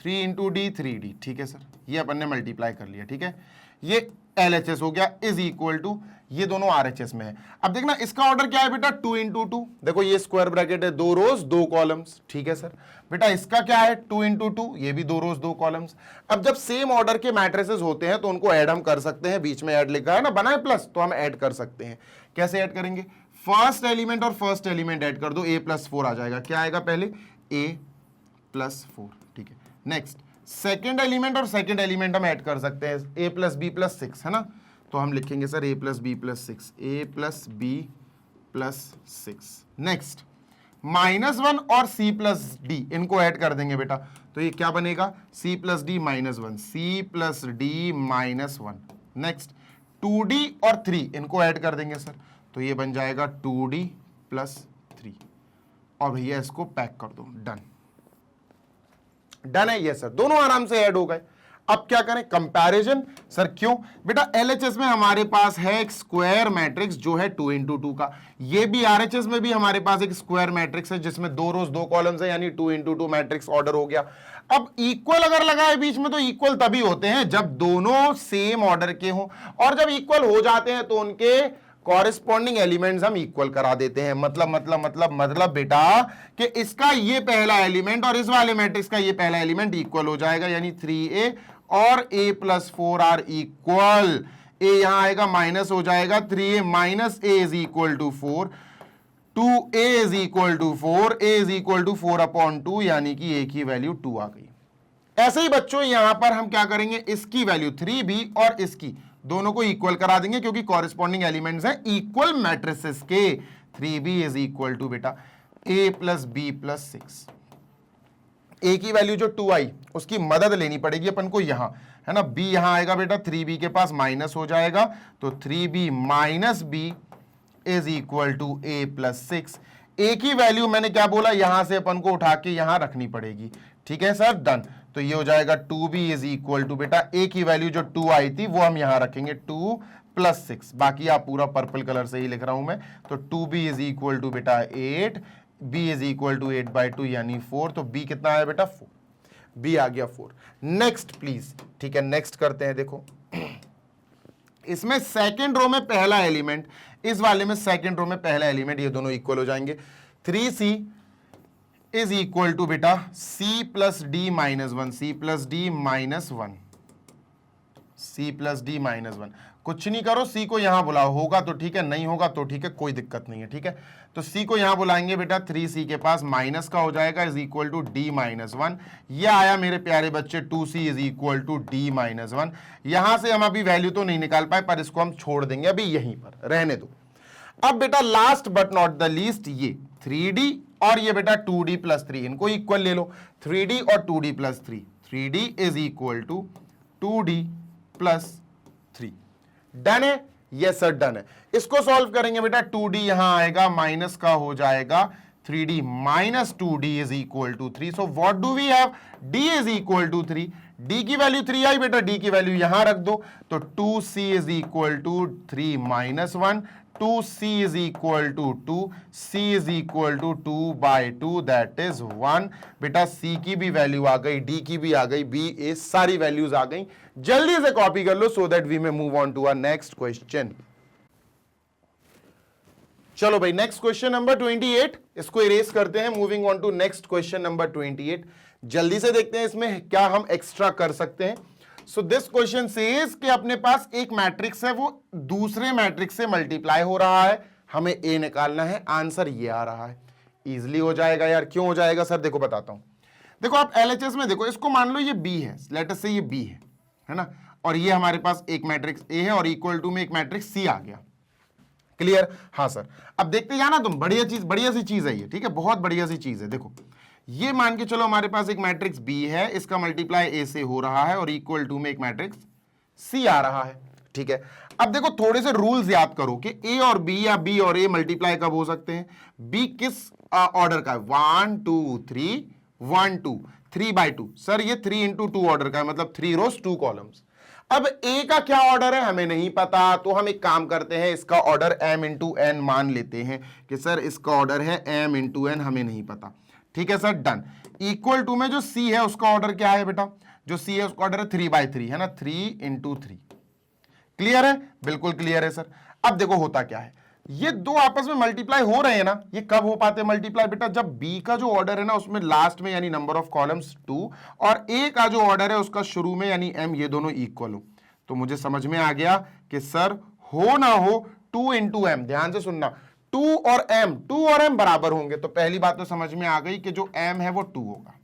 3 इंटू डी 3d, ठीक है सर, ये अपन ने मल्टीप्लाई कर लिया, ठीक है, ये LHS हो गया इज इक्वल टू, ये दोनों RHS में है। अब देखना इसका ऑर्डर क्या है बेटा, 2 इंटू 2, देखो ये स्क्वायर ब्रैकेट है, 2 रोज 2 कॉलम्स, ठीक है सर। बेटा इसका क्या है, 2 इंटू 2, ये भी 2 रोज 2 कॉलम्स। अब जब सेम ऑर्डर के मैट्रिसेस होते हैं तो उनको ऐड हम कर सकते हैं, बीच में ऐड लिखा है ना, बना है प्लस, तो हम ऐड कर सकते हैं। कैसे ऐड करेंगे, फर्स्ट एलिमेंट और फर्स्ट एलिमेंट ऐड कर दो, a प्लस 4 आ जाएगा। क्या आएगा पहले, a प्लस 4, ठीक है। नेक्स्ट सेकेंड एलिमेंट और सेकेंड एलिमेंट हम ऐड कर सकते हैं, a प्लस बी प्लस 6 है ना, तो हम लिखेंगे sir a plus b plus 6, a plus b plus 6। Next -1 और c प्लस डी, इनको ऐड कर देंगे बेटा, तो ये क्या बनेगा, c plus d -1, c plus d -1। Next 2d और 3, इनको ऐड कर देंगे सर, तो ये बन जाएगा 2d प्लस 3, और भैया इसको पैक कर दो, डन। डन है ये सर, दोनों आराम से ऐड हो गए। अब क्या करें, कंपैरिजन। सर क्यों बेटा, LHS में हमारे पास है एक स्क्वायर मैट्रिक्स जो है 2 इंटू 2 का, ये भी RHS में भी हमारे पास एक स्क्वायर मैट्रिक्स है जिसमें 2 रोज 2 कॉलम्स है, यानी 2 इंटू 2 मैट्रिक्स ऑर्डर हो गया। अब इक्वल अगर लगाए बीच में, तो इक्वल तभी होते हैं जब दोनों सेम ऑर्डर के हों, और जब इक्वल हो जाते हैं तो उनके कॉरेस्पॉन्डिंग एलिमेंट्स हम इक्वल करा देते हैं। मतलब बेटा कि इसका ये पहला एलिमेंट और इस वाले मैट्रिक्स का ये पहला एलिमेंट इक्वल हो जाएगा, यानी 3a और a plus 4 are equal. a यहां आएगा माइनस हो जाएगा, 3a minus a is equal to 4, 2a is equal to 4, a is equal to 4/2, यानी कि a की वैल्यू 2 आ गई। ऐसे ही बच्चों यहां पर हम क्या करेंगे, इसकी वैल्यू 3b और इसकी दोनों को इक्वल करा देंगे, क्योंकि कॉरेस्पॉन्डिंग एलिमेंट्स हैं इक्वल मैट्रिसेस के। 3b इज इक्वल टू बेटा a plus b plus 6। a की वैल्यू जो 2 आई उसकी मदद लेनी पड़ेगी अपन को यहां, है ना, b यहां आएगा बेटा, 3b के पास माइनस हो जाएगा, तो 3b minus b is equal to a plus 6। a की वैल्यू मैंने क्या बोला, यहां से अपन को उठा के यहां रखनी पड़ेगी, ठीक है सर, डन। तो ये हो जाएगा 2b इज इक्वल टू बेटा, a की वैल्यू जो 2 आई थी वो हम यहां रखेंगे 2 प्लस 6, बाकी आप पूरा पर्पल कलर से ही लिख रहा हूं मैं, तो 2b इज इक्वल टू बेटा 8, b इज इक्वल टू 8/2 यानी 4, तो b कितना है बेटा 4, b आ गया 4। नेक्स्ट प्लीज, ठीक है, नेक्स्ट करते हैं। देखो इसमें सेकेंड रो में पहला एलिमेंट, इस वाले में सेकेंड रो में पहला एलिमेंट, ये दोनों इक्वल हो जाएंगे। 3c इज इक्वल टू बेटा c plus d -1, c plus d -1, c plus d -1। कुछ नहीं करो, c को यहां बुलाओ, होगा तो ठीक है, नहीं होगा तो ठीक है, कोई दिक्कत नहीं है, ठीक है। तो c को यहां बुलाएंगे बेटा, 3c के पास माइनस का हो जाएगा इज इक्वल टू d -1। ये आया मेरे प्यारे बच्चे 2c is equal to d -1। यहां से हम अभी वैल्यू तो नहीं निकाल पाए, पर इसको हम छोड़ देंगे अभी यहीं पर, रहने दो। अब बेटा last but not the least, ये 3d और ये बेटा 2d प्लस 3, इनको इक्वल ले लो, 3d और 2d plus 3, 3d is equal to 2d plus 3। Done है, यस सर डन है। इसको सॉल्व करेंगे बेटा, 2d यहां आएगा, माइनस का हो जाएगा 3d minus 2d is equal to 3। So what do we have, d is equal to 3, d की वैल्यू 3 आई बेटा, d की वैल्यू यहां रख दो, तो 2c is equal to 3 -1, 2c is equal to 2, c is equal to 2/2, that is 1। बेटा c की भी वैल्यू आ गई, d की भी आ गई, b a सारी वैल्यूज आ गई। जल्दी से कॉपी कर लो so that we may move on to our next question. चलो भाई, नेक्स्ट क्वेश्चन नंबर 28, इसको इरेज करते हैं, moving on to next question number 28। जल्दी से देखते हैं इसमें क्या हम एक्स्ट्रा कर सकते हैं। सो दिस क्वेश्चन सेज कि अपने पास एक मैट्रिक्स है, वो दूसरे मैट्रिक्स से मल्टीप्लाई हो रहा है, हमें ए निकालना है, आंसर ये आ रहा है। इजीली हो जाएगा यार, क्यों हो जाएगा सर, देखो बताता हूं। देखो आप LHS में देखो, इसको मान लो ये b है, लेट अस से ये b है ना, और ये हमारे पास एक मैट्रिक्स a है और इक्वल टू में एक मैट्रिक्स c आ गया। क्लियर, हाँ सर। अब देखते जाना तुम, बढ़िया सी चीज है ये, ठीक है, बहुत बढ़िया सी चीज है। देखो ये मान के चलो हमारे पास एक मैट्रिक्स B है, इसका मल्टीप्लाई A से हो रहा है और इक्वल टू में एक मैट्रिक्स C आ रहा है, ठीक है। अब देखो थोड़े से रूल्स याद करो कि A और B या B और A मल्टीप्लाई कब हो सकते हैं। B किस ऑर्डर का है, 1 2 3 1 2 3/2। सर ये 3 इंटू 2 ऑर्डर का है, मतलब 3 रोज 2 कॉलम्स। अब A का क्या ऑर्डर है हमें नहीं पता, तो हम एक काम करते हैं, इसका ऑर्डर m इंटू n मान लेते हैं कि सर इसका ऑर्डर है m इंटू n, हमें नहीं पता, ठीक है सर, डन। इक्वल टू में जो सी है उसका ऑर्डर क्या है बेटा, जो सी है उसका ऑर्डर है 3/3 है ना, 3 × 3। क्लियर है, बिल्कुल क्लियर है सर। अब देखो होता क्या है, ये दो आपस में मल्टीप्लाई हो रहे हैं ना, ये कब हो पाते हैं मल्टीप्लाई बेटा, जब बी का जो ऑर्डर है ना उसमें लास्ट में यानी नंबर ऑफ कॉलम्स 2 और ए का जो ऑर्डर है उसका शुरू में यानी एम, ये दोनों इक्वल हो। तो मुझे समझ में आ गया कि सर हो ना हो 2 × m, ध्यान से सुनना, 2 और m बराबर होंगे। तो पहली बात तो समझ में आ गई कि जो m है वो 2 होगा,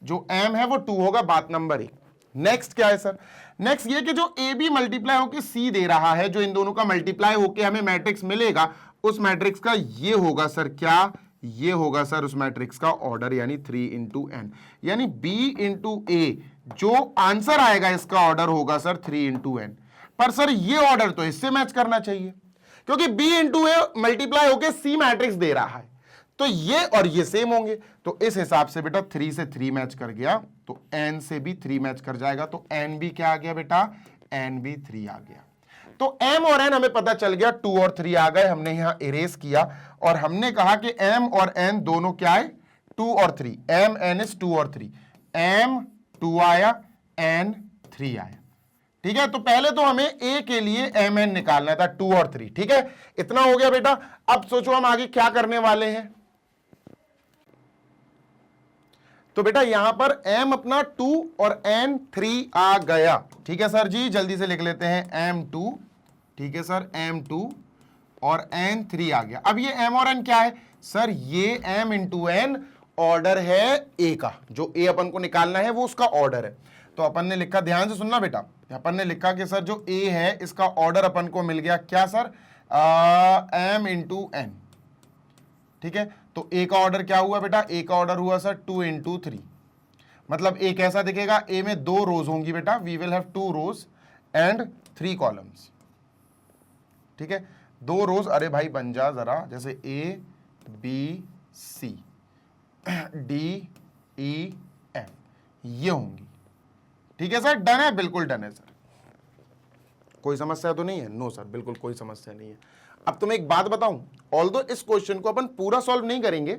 जो m है वो 2 होगा, बात नंबर 1। नेक्स्ट क्या है सर, नेक्स्ट ये कि जो ए बी मल्टीप्लाई होकर सी दे रहा है, जो इन दोनों का मल्टीप्लाई होकर हमें मैट्रिक्स मिलेगा, उस मैट्रिक्स का ये होगा सर क्या, ये होगा सर उस मैट्रिक्स का ऑर्डर यानी 3 × n, यानी b × a जो आंसर आएगा इसका ऑर्डर होगा सर 3 × n। पर सर ये ऑर्डर तो इससे मैच करना चाहिए क्योंकि b × a मल्टीप्लाई होकर c मैट्रिक्स दे रहा है, तो ये और ये सेम होंगे। तो इस हिसाब से बेटा 3 से 3 मैच कर गया, तो n से भी 3 मैच कर जाएगा, तो n भी क्या आ गया बेटा, n भी 3 आ गया। तो m और n हमें पता चल गया, 2 और 3 आ गए, हमने यहां इरेज किया और हमने कहा कि m और n दोनों क्या है, 2 और 3, m n इज 2 और 3, m 2 आया, n 3 आया। ठीक है, तो पहले तो हमें a के लिए m n निकालना था, 2 और 3। ठीक है, इतना हो गया बेटा। अब सोचो हम आगे क्या करने वाले हैं। तो बेटा यहां पर m अपना 2 और n 3 आ गया। ठीक है सर जी, जल्दी से लिख लेते हैं m2, ठीक है सर m2 और n 3 आ गया। अब ये m और n क्या है सर, ये m × n ऑर्डर है a का, जो a अपन को निकालना है वो उसका ऑर्डर है। तो अपन ने लिखा, ध्यान से सुनना बेटा, अपन ने लिखा कि सर जो a है इसका ऑर्डर अपन को मिल गया क्या सर, m × n। ठीक है, तो a का ऑर्डर क्या हुआ बेटा, a का ऑर्डर हुआ सर 2 × 3, मतलब a कैसा दिखेगा, a में 2 रोज होंगी बेटा, we will have 2 rows and 3 columns. ठीक है, 2 रोज, अरे भाई बन जा जरा, जैसे a b c d e f ये होंगी। ठीक है सर, डन है, बिल्कुल डन है सर, कोई समस्या तो नहीं है, नो सर बिल्कुल कोई समस्या नहीं है। अब तुम्हें एक बात बताऊं, ऑल्दो इस क्वेश्चन को अपन पूरा सॉल्व नहीं करेंगे,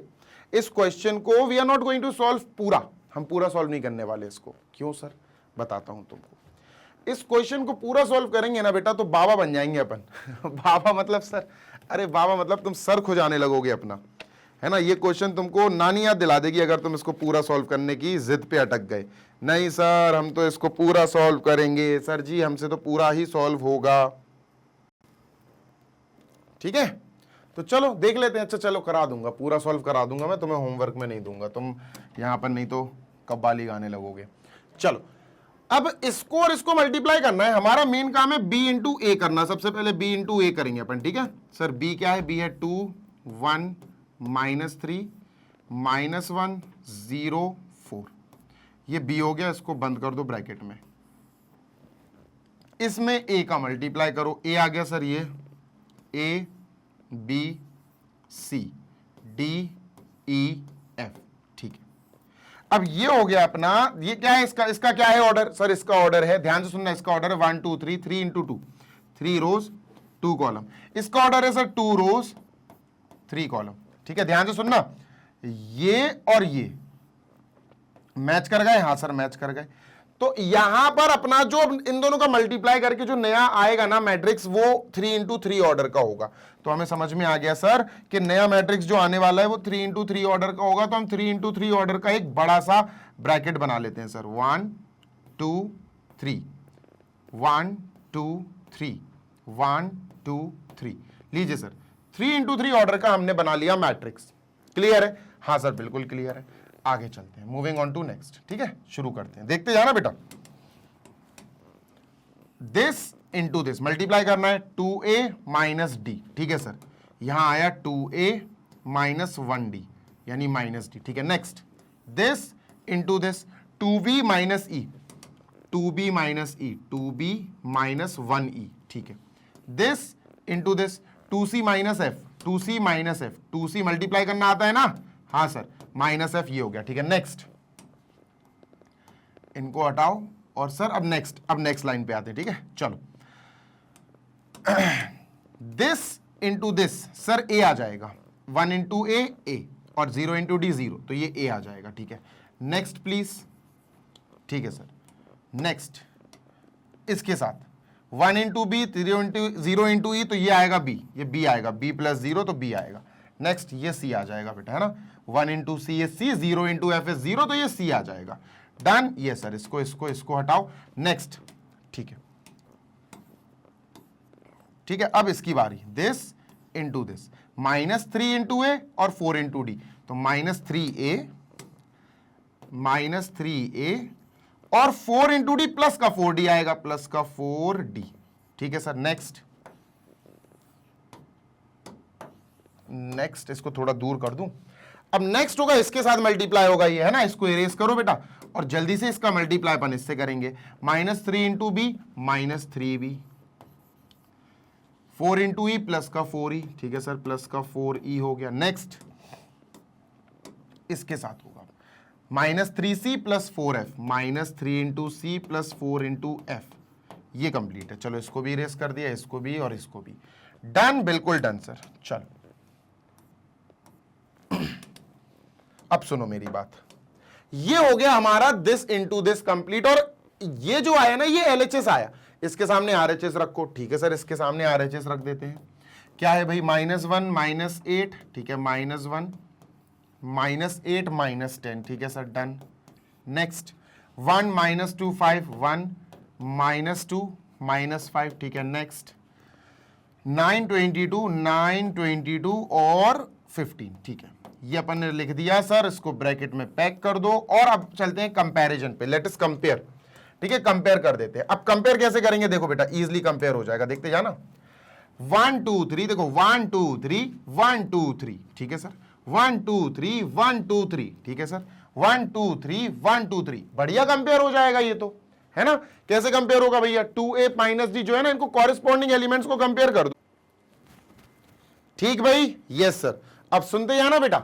इस क्वेश्चन को we are not going to solve पूरा, हम पूरा सॉल्व नहीं करने वाले इसको। क्यों सर, बताता हूं तुमको। इस क्वेश्चन को पूरा सॉल्व करेंगे ना बेटा तो बाबा बन जाएंगे अपन बाबा मतलब सर, अरे बाबा मतलब तुम सर खुजाने लगोगे अपना, है ना। ये क्वेश्चन तुमको नानी याद दिला देगी अगर तुम इसको पूरा सॉल्व करने की जिद पे अटक गए। नहीं सर हम तो इसको पूरा सॉल्व करेंगे, सर जी हमसे तो पूरा ही सॉल्व होगा। ठीक है, तो चलो देख लेते हैं। अच्छा चलो करा दूंगा, पूरा सॉल्व करा दूंगा मैं, तुम्हें होमवर्क में नहीं दूंगा, तुम यहां पर नहीं तो कव्वाली गाने लगोगे। चलो अब इसको और इसको मल्टीप्लाई करना है, हमारा मेन काम है b × a करना। सबसे पहले b × a करेंगे अपन। ठीक है सर, b क्या है, b है 2 1 -3 -1 0 4, ये b हो गया, इसको बंद कर दो ब्रैकेट में, इसमें a का मल्टीप्लाई करो, a आ गया सर ये a b c d e f। ठीक है, अब ये हो गया अपना, ये क्या है इसका क्या है ऑर्डर सर, इसका ऑर्डर है, ध्यान से सुनना, इसका ऑर्डर है 1 2 3 3 × 2 3 रोज 2 कॉलम, इसका ऑर्डर है सर 2 रोज 3 कॉलम। ठीक है, ध्यान से सुनना, ये और ये मैच कर गए, हाँ सर मैच कर गए। तो यहां पर अपना जो इन दोनों का मल्टीप्लाई करके जो नया आएगा ना मैट्रिक्स, वो 3 × 3 ऑर्डर का होगा। तो हमें समझ में आ गया सर कि नया मैट्रिक्स जो आने वाला है वो 3 × 3 ऑर्डर का होगा। तो हम 3 × 3 ऑर्डर का एक बड़ा सा ब्रैकेट बना लेते हैं सर, 1 2 3 1 2 3 1 2 3। लीजिए सर 3 × 3 ऑर्डर का हमने बना लिया मैट्रिक्स। क्लियर है, हाँ सर बिल्कुल क्लियर है। आगे चलते हैं, मूविंग ऑन टू नेक्स्ट। ठीक है, शुरू करते हैं, देखते जाना बेटा। दिस इंटू दिस मल्टीप्लाई करना है, 2a - d। ठीक है सर, यहां आया 2a - 1d यानी -d। ठीक है, next this into this 2b - e 2b - e 2b - 1e। ठीक है, this into this 2c - f 2c - f 2c multiply करना आता है ना, हाँ सर -f ये हो गया। ठीक है, नेक्स्ट इनको हटाओ और सर अब नेक्स्ट लाइन पे आते हैं। ठीक है, चलो this into this sir a आ जाएगा, 1 × a और 0 × d 0, तो ये a आ जाएगा। ठीक है, नेक्स्ट प्लीज, ठीक है सर। नेक्स्ट इसके साथ 1 इंटू बी, 0 इंटू ई, तो ये आएगा बी, ये बी आएगा, बी प्लस 0 तो बी आएगा। नेक्स्ट ये सी आ जाएगा बेटा, है ना, 1 इंटू सी ये सी, 0 इंटू एफ इज 0 तो ये सी आ जाएगा। डन, ये सर इसको इसको इसको हटाओ। नेक्स्ट, ठीक है ठीक है, अब इसकी बारी, this into this, -3 into A और 4 इंटू डी, तो -3a और 4 इंटू डी प्लस का 4d आएगा, प्लस का 4d, ठीक है सर। नेक्स्ट इसको थोड़ा दूर कर दूं। अब नेक्स्ट होगा इसके साथ मल्टीप्लाई होगा ये, है ना, इसको इरेज करो बेटा और जल्दी से इसका मल्टीप्लाई अपन इससे करेंगे। -3 into b -3b, 4 into e plus का 4e, ठीक है सर, प्लस का 4e हो गया। नेक्स्ट इसके साथ होगा -3c plus 4f, -3 into c plus 4 into f, ये कंप्लीट है। चलो इसको भी इरेज कर दिया, इसको भी और इसको भी। डन, बिल्कुल डन सर। चलो अब सुनो मेरी बात, ये हो गया हमारा दिस इंटू दिस कंप्लीट, और ये जो आया ना ये LHS आया, इसके सामने RHS रखो, ठीक है सर, इसके सामने RHS रख देते हैं। क्या है भाई, -1 -8, ठीक है, -1 -8 -10, ठीक है सर, डन। नेक्स्ट 1 -2 5, 1 -2 -5, ठीक है। नेक्स्ट 9 22 और 15, ठीक है, ये अपन ने लिख दिया सर, इसको ब्रैकेट में पैक कर दो। और अब चलते हैं कंपैरिजन पे, लेट अस कंपेयर, ठीक है, कंपेयर कर देते हैं। अब कंपेयर कैसे करेंगे, देखो बेटा इजीली कंपेयर हो जाएगा, देखते जाना। 1 2 3, देखो 1 2 3 1 2 3, ठीक है सर, 1 2 3 1 2 3, ठीक है सर, 1 2 3 1 2 3, बढ़िया कंपेयर हो जाएगा ये तो, है ना। कैसे कंपेयर होगा भैया, 2a माइनस डी जो है ना, इनको कॉरेस्पॉन्डिंग एलिमेंट्स को कंपेयर कर दो, ठीक भाई, यस सर। अब सुनते जाना बेटा,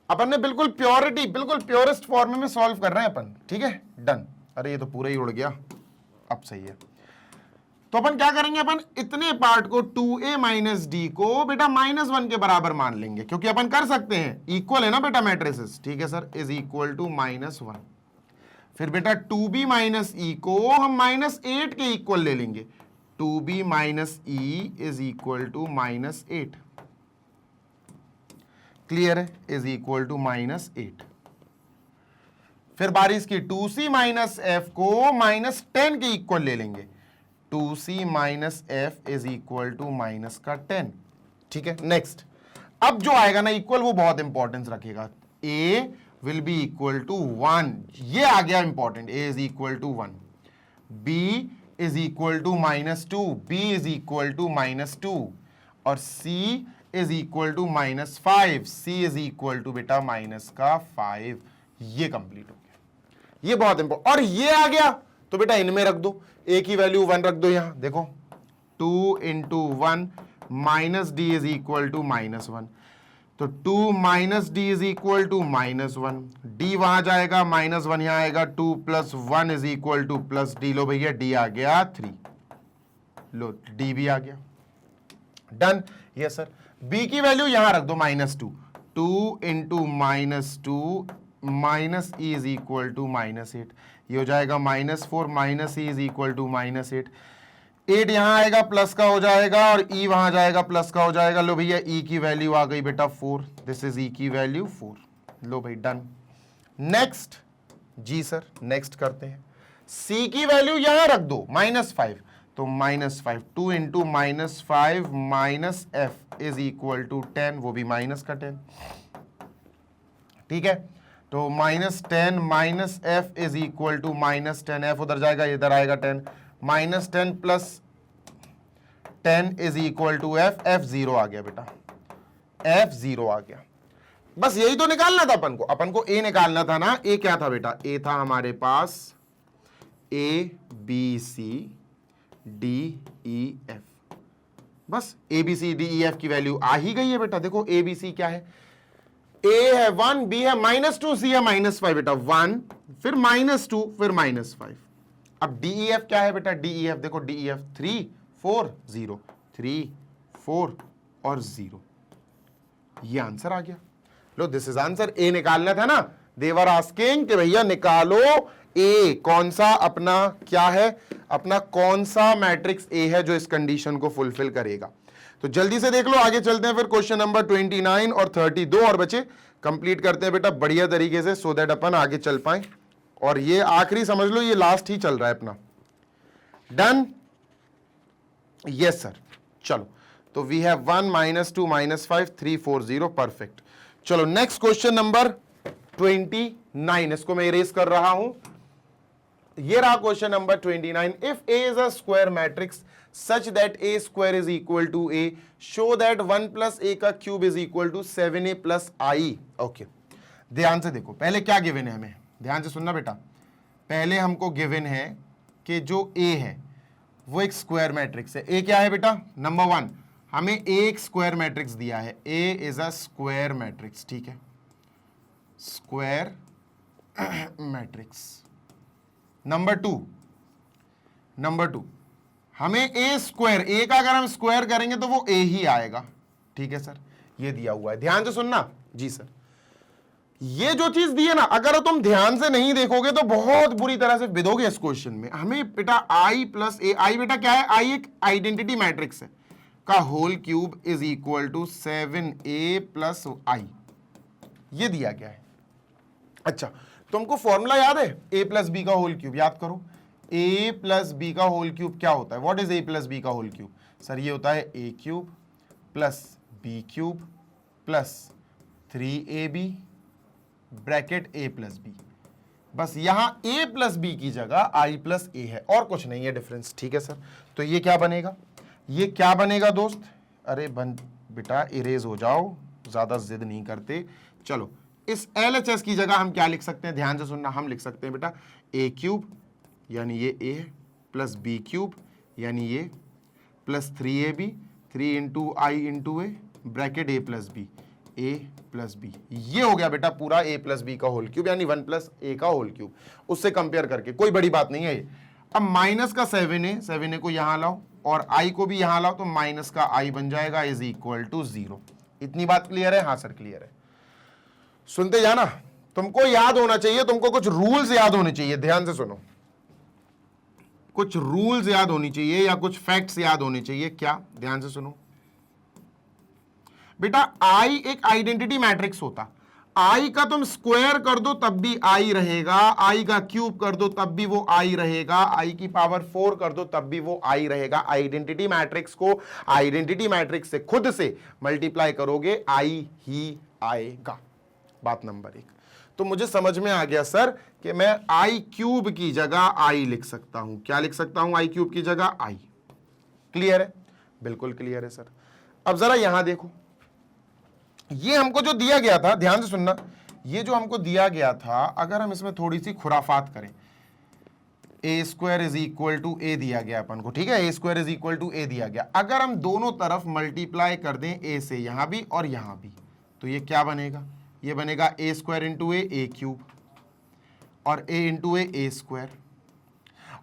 अपन ने बिल्कुल प्योरिटी, बिल्कुल प्योरेस्ट फॉर्म में सॉल्व कर रहे हैं अपन, ठीक है, डन। अरे ये तो पूरा ही उड़ गया, अब सही है। तो अपन क्या करेंगे, अपन इतने पार्ट को 2a माइनस डी को बेटा -1 के बराबर मान लेंगे, क्योंकि अपन कर सकते हैं, इक्वल है ना बेटा मैट्रिसेस, ठीक है सर, इज इक्वल टू -1। फिर बेटा 2b माइनस ई को हम -8 के इक्वल ले लेंगे, 2b minus e is equal to -8, clear है, इज इक्वल टू -8। फिर बारिश की 2c माइनस एफ को -10 के इक्वल ले लेंगे, 2c minus f is equal to -10, ठीक है। नेक्स्ट अब जो आएगा ना इक्वल, वो बहुत इंपॉर्टेंस रखेगा, a will be equal to 1, ये आ गया important, a is equal to 1, b is equal to -2, b is equal to -2, और c is equal to -5, c is equal to बेटा -5, ये कंप्लीट हो गया, ये बहुत इंपॉर्टेंट। और ये आ गया तो बेटा इनमें रख दो, a की वैल्यू 1 रख दो यहां, देखो 2 इंटू 1 minus d is equal to -1, तो 2 minus d is equal to -1, d वहां जाएगा, -1 यहां आएगा, 2 + 1 इज इक्वल टू +d, लो भैया d आ गया 3, लो d भी आ गया, डन। यस सर, b की वैल्यू यहां रख दो -2, 2 into -2 minus e is equal to -8, ये हो जाएगा -4 minus e is equal to -8, 8 यहां आएगा प्लस का हो जाएगा और e वहां जाएगा प्लस का हो जाएगा, लो भैया e की वैल्यू आ गई बेटा 4, दिस इज e की वैल्यू 4, लो भाई डन। नेक्स्ट, जी सर नेक्स्ट करते हैं, c की वैल्यू यहां रख दो -5, तो -5, 2 into -5 minus f is equal to 10, वो भी माइनस का 10, ठीक है, तो -10 minus f is equal to -10, f उधर जाएगा इधर आएगा 10, -10 plus 10 is equal to f, f 0 आ गया बेटा, f 0 आ गया। बस यही तो निकालना था अपन को a निकालना था ना, a क्या था बेटा, a था हमारे पास a b c d e f, बस a b c d e f की वैल्यू आ ही गई है बेटा। देखो a b c क्या है, a है 1, b है -2, c है -5 बेटा, 1 फिर -2 फिर -5। अब डी ई एफ क्या है बेटा, डी ई एफ देखो, डी ई एफ 3 4 0, 3 4 और 0, ये आंसर आ गया। लो दिस इज आंसर, ए निकालना था ना, दे वर आस्किंग कि भैया निकालो ए, कौन सा अपना क्या है, अपना कौन सा मैट्रिक्स ए है जो इस कंडीशन को फुलफिल करेगा। तो जल्दी से देख लो, आगे चलते हैं फिर क्वेश्चन नंबर 29 और 30, 2 और बचे, कंप्लीट करते हैं बेटा बढ़िया तरीके से, सो दैट अपन आगे चल पाए। और ये आखिरी समझ लो, ये लास्ट ही चल रहा है अपना। डन? Yes sir. चलो, तो वी हैव 1 -2 -5 3 4 0, परफेक्ट। चलो नेक्स्ट क्वेश्चन नंबर 29, इसको मैं इरेज कर रहा हूं। ये रहा question number 29। If A is a square matrix such that A square is equal to A, show that 1 + a का cube is equal to 7a + i। Okay, ध्यान से देखो, पहले क्या गिवन है हमें, ध्यान से सुनना बेटा। पहले हमको गिवन है कि जो ए है वो एक स्क्वायर मैट्रिक्स है। ए क्या है बेटा? नंबर 1, हमें एक स्क्वायर मैट्रिक्स दिया है, ए इज अ स्क्वायर मैट्रिक्स, ठीक है, स्क्वायर मैट्रिक्स। नंबर टू हमें ए स्क्वायर, ए का अगर हम स्क्वायर करेंगे तो वो ए ही आएगा, ठीक है सर, ये दिया हुआ है, ध्यान से सुनना। जी सर, ये जो चीज दी है ना, अगर तुम ध्यान से नहीं देखोगे तो बहुत बुरी तरह से बिदोगे इस क्वेश्चन में। हमें बेटा आई प्लस ए, आई बेटा क्या है? आई एक आइडेंटिटी मैट्रिक्स है, का whole cube is equal to 7a + i, ये दिया गया है। अच्छा, तुमको फॉर्मूला याद है? a + b का होल क्यूब, याद करो। a + b का होल क्यूब क्या होता है? व्हाट इज a + b का होल क्यूब? सर ये होता है a³ + b³ + 3ab bracket a + b। बस यहां a + b की जगह i + a है, और कुछ नहीं है डिफरेंस, ठीक है सर। तो ये क्या बनेगा? ये क्या बनेगा दोस्त? अरे बेटा इरेज हो जाओ, ज्यादा जिद नहीं करते। चलो, इस LHS की जगह हम क्या लिख सकते हैं? ध्यान से सुनना, हम लिख सकते हैं बेटा a³ यानी ये a है, + b³ यानी ये, + 3ab, 3 × i × a bracket a + b, a + b। ये हो गया बेटा पूरा a + b का होल क्यूब, यानी 1 + a का होल क्यूब। उससे कंपेयर करके कोई बड़ी बात नहीं है ये। अब माइनस का 7a को यहां लाओ और i को भी यहां लाओ, तो माइनस का i बन जाएगा इज इक्वल टू 0। इतनी बात क्लियर है? हाँ सर क्लियर है। सुनते जाना, तुमको याद होना चाहिए, तुमको कुछ रूल्स याद होने चाहिए, ध्यान से सुनो, कुछ रूल्स याद होनी चाहिए या कुछ फैक्ट्स याद होने चाहिए। क्या? ध्यान से सुनो बेटा, आई एक आइडेंटिटी मैट्रिक्स होता, आई का तुम स्क्वायर कर दो तब भी आई रहेगा, आई का क्यूब कर दो तब भी वो आई रहेगा, आई की पावर 4 कर दो तब भी वो आई रहेगा। आइडेंटिटी मैट्रिक्स को आइडेंटिटी मैट्रिक्स से खुद से मल्टीप्लाई करोगे, आई ही आएगा। बात नंबर 1। तो मुझे समझ में आ गया सर कि मैं i³ की जगह i लिख सकता हूं। क्या लिख सकता हूं? i³ की जगह i। क्लियर है? बिल्कुल क्लियर है सर। अब जरा यहां देखो, ये हमको जो दिया गया था, ध्यान से सुनना, ये जो हमको दिया गया था, अगर हम इसमें थोड़ी सी खुराफात करें, a² = a दिया गया अपन को, ठीक है, a² = a दिया गया। अगर हम दोनों तरफ मल्टीप्लाई कर दें a से, यहां भी और यहां भी, तो ये क्या बनेगा? ये बनेगा a² × a, a³ और a × a²।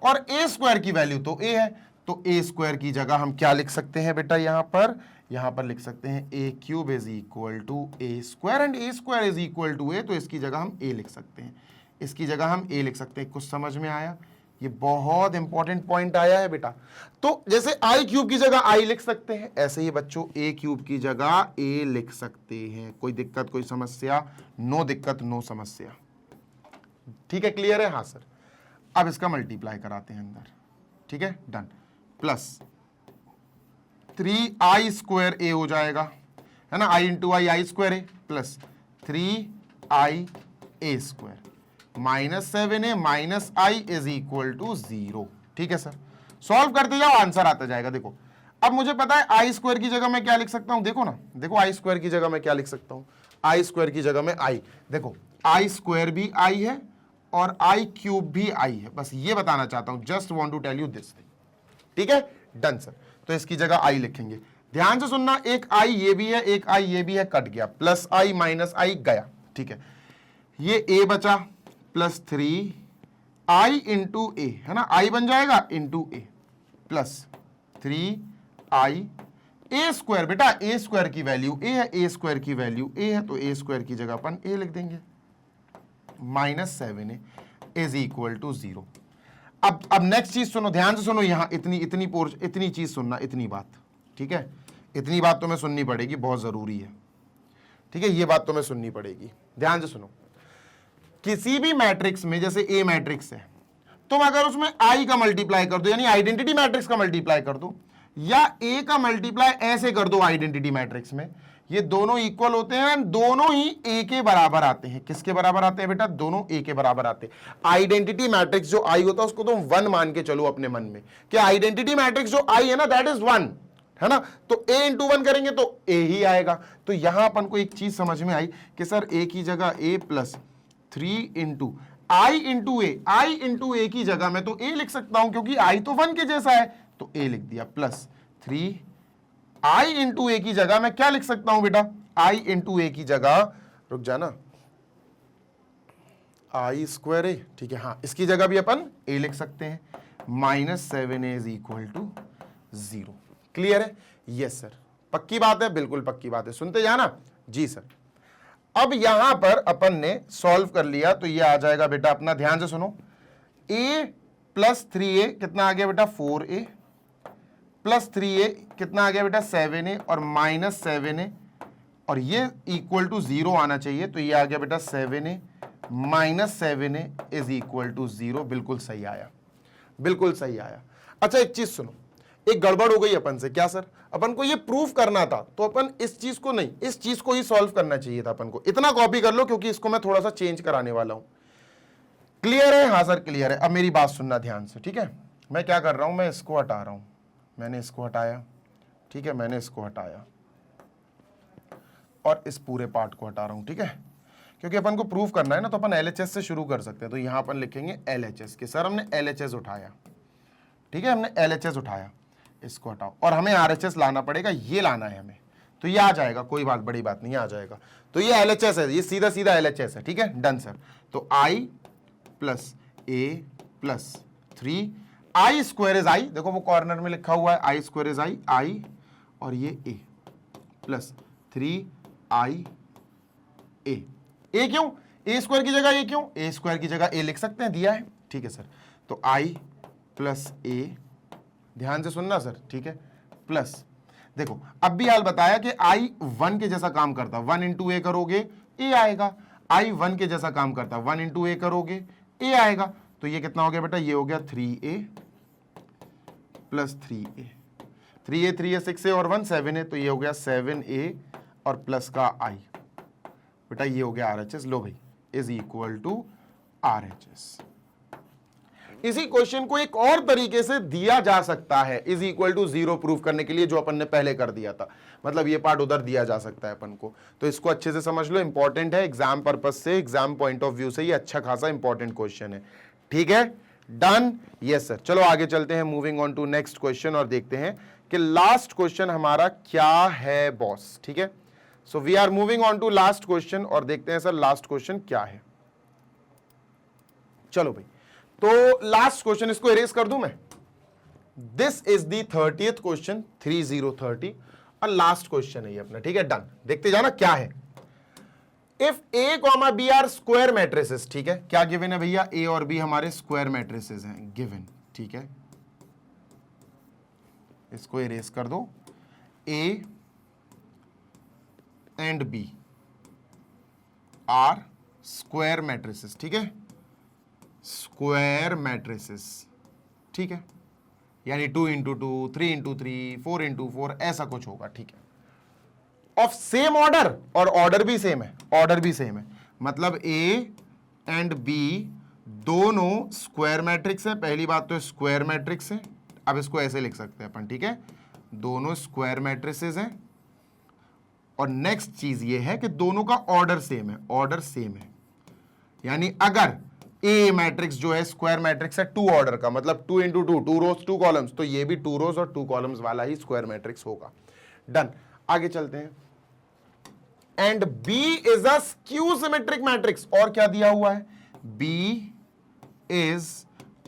और a² की वैल्यू तो a है, तो a² की जगह हम क्या लिख सकते हैं बेटा? यहां पर लिख सकते हैं a³ = a² and a² = a, तो इसकी जगह हम a लिख सकते हैं, इसकी जगह हम a लिख सकते हैं। कुछ समझ में आया? ये बहुत इंपॉर्टेंट पॉइंट आया है बेटा। तो जैसे i³ की जगह i लिख सकते हैं, ऐसे ही बच्चों a³ की जगह a लिख सकते हैं। कोई दिक्कत, कोई समस्या? नो दिक्कत, नो समस्या। ठीक है, क्लियर है? हाँ सर। अब इसका मल्टीप्लाई कराते हैं अंदर, ठीक है, डन। प्लस 3i² a हो जाएगा, है ना, i × i² a plus 3i a² -7a -i = 0। ठीक है सर, सॉल्व करते जाओ, आंसर आता जाएगा। देखो, अब मुझे पता है i² की जगह मैं क्या लिख सकता हूं, देखो ना, देखो i² की जगह मैं क्या लिख सकता हूं, i² की जगह में i। देखो i² भी i है और i³ भी i है, बस ये बताना चाहता हूं, just want to tell you this thing. ठीक है, डन सर। तो इसकी जगह i लिखेंगे। ध्यान से सुनना, एक i ये भी है, एक i ये भी है, कट गया, प्लस i माइनस i गया। ठीक है, ये a बचा प्लस 3i × a, है ना, i बन जाएगा × a प्लस 3i a²। बेटा a² की वैल्यू a है, a² की वैल्यू a है, तो a² की जगह अपन a लिख देंगे। -7a is equal to 0। अब नेक्स्ट चीज सुनो, ध्यान से सुनो, यहां इतनी चीज सुनना, इतनी बात, ठीक है, इतनी बात तुम्हें सुननी पड़ेगी, बहुत जरूरी है, ठीक है, ये बात तुम्हें सुननी पड़ेगी, ध्यान से सुनो। किसी भी मैट्रिक्स में, जैसे ए मैट्रिक्स है, तुम अगर उसमें आई का मल्टीप्लाई कर दो, यानी आइडेंटिटी मैट्रिक्स का मल्टीप्लाई कर दो, या ए का मल्टीप्लाई ऐसे कर दो आइडेंटिटी मैट्रिक्स में, ये दोनों इक्वल होते हैं, दोनों ही ए के बराबर आते हैं। किसके बराबर आते हैं बेटा? दोनों ए के बराबर आते हैं। आइडेंटिटी मैट्रिक्स जो आई होता है उसको तुम 1 मान के चलो अपने मन में, कि आइडेंटिटी मैट्रिक्स जो आई है ना, दैट इज 1, है ना, तो a इंटू 1 करेंगे तो a ही आएगा। तो यहां अपन को एक चीज समझ में आई कि सर a की जगह a plus 3 into I into A की जगह मैं तो a लिख सकता हूं, क्योंकि i तो 1 के जैसा है, तो a लिख दिया, प्लस 3 i इंटू ए की जगह मैं क्या लिख सकता हूं बेटा? i इंटू ए की जगह, रुक जाना, आई स्क्वायर ए, ठीक है, हाँ, इसकी जगह भी अपन a लिख सकते हैं, -7a is equal to 0। Clear है? यस सर, पक्की बात है, बिल्कुल पक्की बात है, सुनते जाना जी सर। अब यहां पर अपन ने सॉल्व कर लिया, तो ये आ जाएगा बेटा अपना, ध्यान से सुनो, a प्लस 3a कितना आ गया बेटा? 4a प्लस 3a कितना आ गया बेटा? 7a और -7a, और ये इक्वल टू 0 आना चाहिए, तो ये आ गया बेटा 7a -7a is equal to 0। बिल्कुल सही आया, बिल्कुल सही आया। अच्छा एक चीज सुनो, एक गड़बड़ हो गई अपन से। क्या सर? अपन को ये प्रूफ करना था, तो अपन इस चीज को नहीं, इस चीज को ही सॉल्व करना चाहिए था अपन को। इतना कॉपी कर लो, क्योंकि इसको मैं थोड़ा सा चेंज कराने वाला हूं। क्लियर है? हाँ सर क्लियर है। अब मेरी बात सुनना ध्यान से, ठीक है। मैं क्या कर रहा हूं, मैं इसको हटा रहा हूं, मैंने इसको हटाया, ठीक है, मैंने इसको हटाया और इस पूरे पार्ट को हटा रहा हूं, ठीक है, क्योंकि अपन को प्रूफ करना है ना, तो अपन LHS से शुरू कर सकते हैं। तो यहां अपन लिखेंगे LHS के, सर हमने LHS उठाया, ठीक है, हमने LHS उठाया, इसको हटाओ, और हमें RHS लाना पड़ेगा, ये लाना है हमें, तो ये आ जाएगा, कोई बात बड़ी बात नहीं, आ जाएगा। तो ये LHS है, ये सीधा सीधा LHS है, ठीक है, डन सर। तो I plus a plus 3 I square is I, देखो वो कॉर्नर में लिखा हुआ है, आई स्क्वायर इज आई, और ये a plus 3i a। a क्यों? a स्क्वायर की जगह a क्यों? a स्क्वायर की जगह a लिख सकते हैं, दिया है, ठीक है सर। तो i प्लस a, ध्यान से सुनना सर, ठीक है, प्लस, देखो अब भी हाल बताया कि i 1 के जैसा काम करता, 1 इंटू a करोगे a आएगा, i 1 के जैसा काम करता, 1 इंटू a करोगे a आएगा। तो ये कितना हो गया बेटा? ये हो गया 3a plus 3a, 3a 6a और 1 7a, तो ये हो गया 7a और प्लस का i, बेटा ये हो गया RHS। लो भाई, इज इक्वल टू RHS। इसी क्वेश्चन को एक और तरीके से दिया जा सकता है, इज इक्वल टू 0 प्रूफ करने के लिए, जो अपन ने पहले कर दिया था, मतलब ये पार्ट उधर दिया जा सकता है अपन को। तो इसको अच्छे से समझ लो, इंपॉर्टेंट है एग्जाम पर्पज से, एग्जाम पॉइंट ऑफ व्यू से ये अच्छा खासा इंपॉर्टेंट क्वेश्चन है, ठीक है, डन। यस सर, चलो आगे चलते हैं, moving on to next question, और देखते हैं कि लास्ट क्वेश्चन हमारा क्या है बॉस, ठीक है। So we are moving on to last question, और देखते हैं सर लास्ट क्वेश्चन क्या है। चलो भाई, तो लास्ट क्वेश्चन, इसको इरेज कर दूं मैं। This is the 30th question, 3030, और लास्ट क्वेश्चन है ये अपना, ठीक है, डन। देखते जाना क्या है। If a, b are square matrices, ठीक है, क्या गिवन है भैया? a और b हमारे स्क्वायर मैट्रिसेस हैं, गिवन, ठीक है, इसको इरेज कर दो। a and b are square matrices, ठीक है, स्क्वायर मैट्रिसेस, ठीक है, यानी 2 इंटू 2, 3 इंटू 3, 4 इंटू 4, ऐसा कुछ होगा, ठीक है, ऑफ सेम ऑर्डर, और ऑर्डर भी सेम है, ऑर्डर भी सेम है, मतलब A एंड B दोनों स्क्वायर मैट्रिक्स है। पहली बात तो स्क्वायर मैट्रिक्स है, अब इसको ऐसे लिख सकते हैं अपन, ठीक है, दोनों स्क्वायर मैट्रिसेस हैं। और नेक्स्ट चीज ये है कि दोनों का ऑर्डर सेम है, ऑर्डर सेम है, यानी अगर A मैट्रिक्स जो है स्क्वायर मैट्रिक्स है 2 ऑर्डर का, मतलब 2 इंटू 2, 2 रोज 2 कॉलम्स, तो ये भी 2 रोज और 2 कॉलम्स वाला ही स्क्वायर मैट्रिक्स होगा, डन। आगे चलते हैं। And B is a skew symmetric matrix, और क्या दिया हुआ है? B is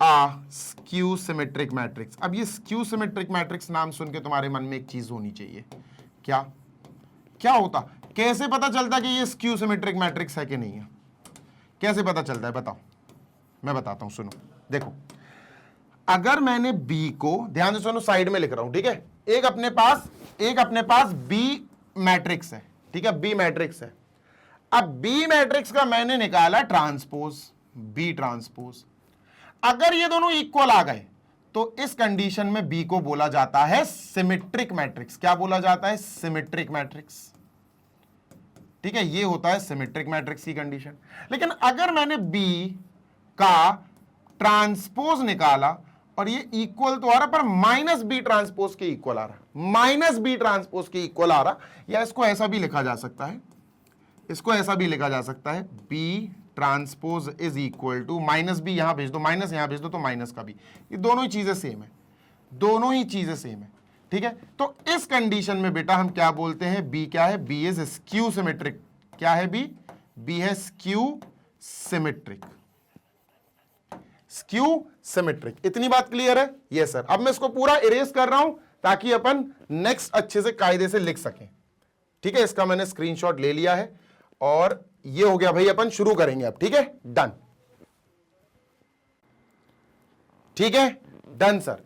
a skew symmetric matrix. अब ये स्क्यू सिमेट्रिक मैट्रिक्स नाम सुन के तुम्हारे मन में एक चीज होनी चाहिए, क्या क्या होता, कैसे पता चलता कि ये स्क्यू सिमेट्रिक मैट्रिक्स है कि नहीं है? कैसे पता चलता है बताओ, मैं बताता हूं, सुनो। देखो, अगर मैंने बी को, ध्यान से सुनो, साइड में लिख रहा हूं, ठीक है, एक अपने पास बी मैट्रिक्स है, ठीक है, बी मैट्रिक्स है। अब बी मैट्रिक्स का मैंने निकाला ट्रांसपोज, बी ट्रांसपोज। अगर ये दोनों इक्वल आ गए तो इस कंडीशन में बी को बोला जाता है सिमेट्रिक मैट्रिक्स। क्या बोला जाता है? सिमेट्रिक मैट्रिक्स, ठीक है, ये होता है सिमेट्रिक मैट्रिक्स की कंडीशन। लेकिन अगर मैंने बी का ट्रांसपोज निकाला और ये इक्वल तो आ रहा पर माइनस बी ट्रांसपोज के इक्वल आ रहा, माइनस बी ट्रांसपोज के इक्वल आ रहा, या इसको ऐसा भी लिखा जा सकता है, इसको ऐसा भी लिखा जा सकता है, B transpose is equal to minus B, यहां भेज दो माइनस, यहां भेज दो तो माइनस का बी, ये दोनों ही चीजें सेम है, दोनों ही चीजें सेम है, ठीक है। तो इस कंडीशन में बेटा हम क्या बोलते हैं? बी क्या है? B is skew symmetric. क्या है बी? बी है स्क्यू सिमेट्रिक, स्क्यू सिमेट्रिक। इतनी बात क्लियर है? Yes sir. अब मैं इसको पूरा इरेज कर रहा हूं ताकि अपन नेक्स्ट अच्छे से कायदे से लिख सकें, ठीक है। इसका मैंने स्क्रीनशॉट ले लिया है और ये हो गया भाई, अपन शुरू करेंगे अब, ठीक है, डन, ठीक है, डन सर।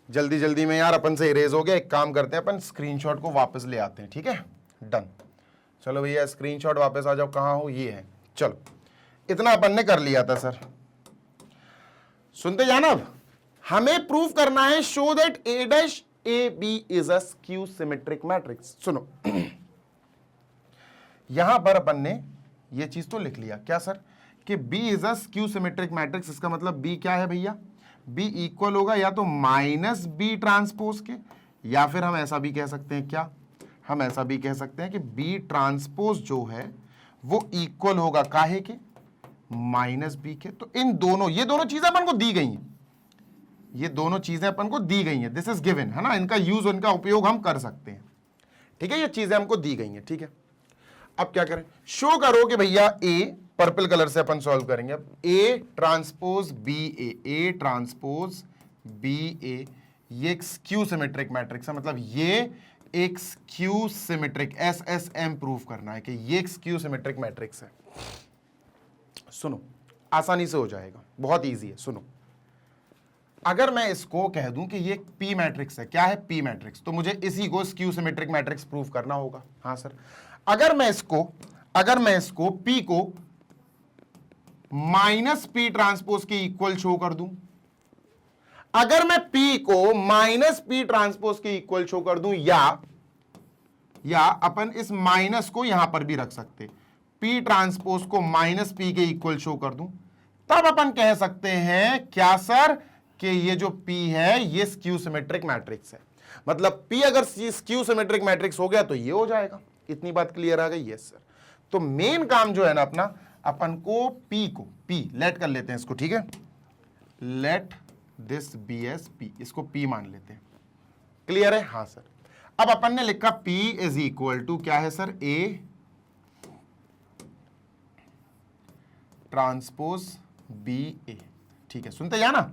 जल्दी जल्दी में यार अपन से इरेज हो गया, एक काम करते हैं अपन स्क्रीनशॉट को वापस ले आते हैं, ठीक है, डन। चलो भैया स्क्रीनशॉट वापस आ जाओ, कहां हो? ये है, चलो, इतना अपन ने कर लिया था सर। सुनते जाना, अब हमें प्रूव करना है show that A dash A B is a skew symmetric matrix. सुनो, यहां पर अपन ने ये चीज तो लिख लिया, क्या सर? कि B is a skew symmetric matrix. इसका मतलब बी क्या है भैया? बी इक्वल होगा या तो माइनस बी ट्रांसपोज के, या फिर हम ऐसा भी कह सकते हैं, क्या हम ऐसा भी कह सकते हैं कि बी ट्रांसपोज जो है वो इक्वल होगा काहे के? माइनस बी के। तो इन दोनों, ये दोनों चीजें अपन को दी गई हैं, ये दोनों चीजें अपन को दी गई हैं, दिस इज गिवन, है ना। इनका यूज, इनका उपयोग हम कर सकते हैं, ठीक है, ये चीजें हमको दी गई हैं, ठीक है। अब क्या करें? शो करो कि भैया ए, पर्पल कलर से अपन सॉल्व करेंगे अब, A transpose B A, A transpose B A, ये एक स्क्यू सिमेट्रिक मैट्रिक्स है, मतलब ये एक स्क्यू सिमेट्रिक, एसएसएम प्रूफ करना है कि ये एक स्क्यू सिमेट्रिक मैट्रिक्स है। सुनो, आसानी से हो जाएगा, बहुत इजी है। सुनो, अगर मैं इसको कह दूं कि ये एक पी मैट्रिक्स है, क्या है? पी मैट्रिक्स, तो मुझे इसी को स्क्यू सिमेट्रिक मैट्रिक्स प्रूफ करना होगा। हाँ सर। अगर मैं इसको पी को माइनस पी ट्रांसपोज के इक्वल शो कर दूं, अगर मैं पी को माइनस पी ट्रांसपोज के इक्वल शो कर दूं, या अपन इस माइनस को यहां पर भी रख सकते, पी ट्रांसपोज को माइनस पी के इक्वल शो कर दूं, तब अपन कह सकते हैं क्या सर? कि ये जो पी है ये स्क्यू सिमेट्रिक मैट्रिक्स है। मतलब पी अगर स्क्यू सिमेट्रिक मैट्रिक्स हो गया तो ये हो जाएगा। इतनी बात क्लियर आ गई? Yes sir. तो मेन काम जो है ना अपना, अपन को पी लेट कर लेते हैं इसको, ठीक है, let this be as P, इसको पी मान लेते हैं। क्लियर है? हाँ सर। अब अपन ने लिखा पी इज इक्वल टू क्या है सर? ए ट्रांसपोज बी ए, ठीक है। सुनते जाना,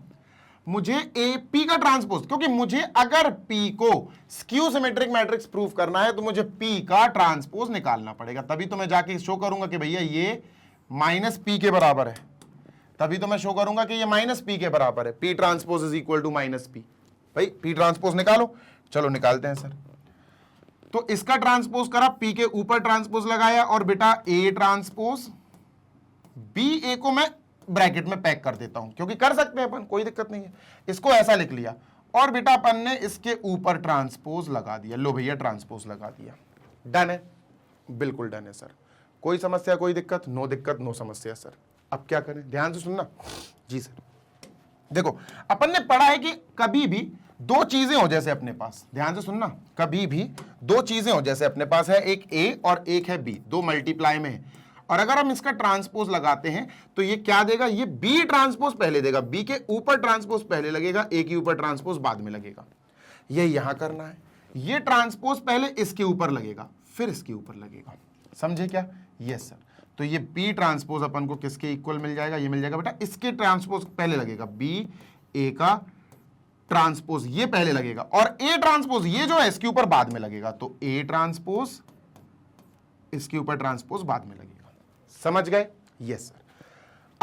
मुझे ए पी का ट्रांसपोज, क्योंकि मुझे अगर पी को स्क्यू सिमेट्रिक मैट्रिक्स प्रूफ करना है तो मुझे पी का ट्रांसपोज निकालना पड़ेगा, तभी तो मैं जाके शो करूंगा कि भैया ये माइनस पी के बराबर है, तभी तो मैं शो करूंगा कि ये माइनस पी के बराबर है। P transpose is equal to minus P. भाई पी ट्रांसपोज निकालो। चलो निकालते हैं सर। तो इसका ट्रांसपोज करा, पी के ऊपर ट्रांसपोज लगाया, और बेटा ए ट्रांसपोज बी ए को मैं ब्रैकेट में पैक कर देता हूं, क्योंकि कर सकते हैं अपन, कोई दिक्कत नहीं है। इसको ऐसा लिख लिया, और बेटा अपन ने इसके ऊपर ट्रांसपोज लगा दिया। लो भैया ट्रांसपोज लगा दिया। डन है? बिल्कुल डन है सर। कोई समस्या, कोई दिक्कत? नो दिक्कत, नो समस्या सर। अब क्या करें? ध्यान से सुनना। जी सर। देखो, अपन ने पढ़ा है कि कभी भी दो चीजें हो जैसे अपने पास, ध्यान से सुनना, कभी भी दो चीजें हो जैसे अपने पास है, एक ए और एक है बी, दो मल्टीप्लाई में है, और अगर हम इसका ट्रांसपोज लगाते हैं तो ये क्या देगा? ये बी ट्रांसपोज पहले देगा, बी के ऊपर ट्रांसपोज पहले लगेगा, ए के ऊपर ट्रांसपोज बाद में लगेगा। ये यहां करना है, ये ट्रांसपोज पहले इसके ऊपर लगेगा, फिर इसके ऊपर लगेगा। समझे क्या? Yes sir. तो ये बी ट्रांसपोज अपन को किसके इक्वल मिल जाएगा? ये मिल जाएगा बेटा, इसके ट्रांसपोज पहले लगेगा, बी ए का ट्रांसपोज ये पहले लगेगा, और ए ट्रांसपोज ये जो है इसके ऊपर बाद में लगेगा। तो ए ट्रांसपोज इसके ऊपर ट्रांसपोज बाद में लगेगा। समझ गए? Yes sir.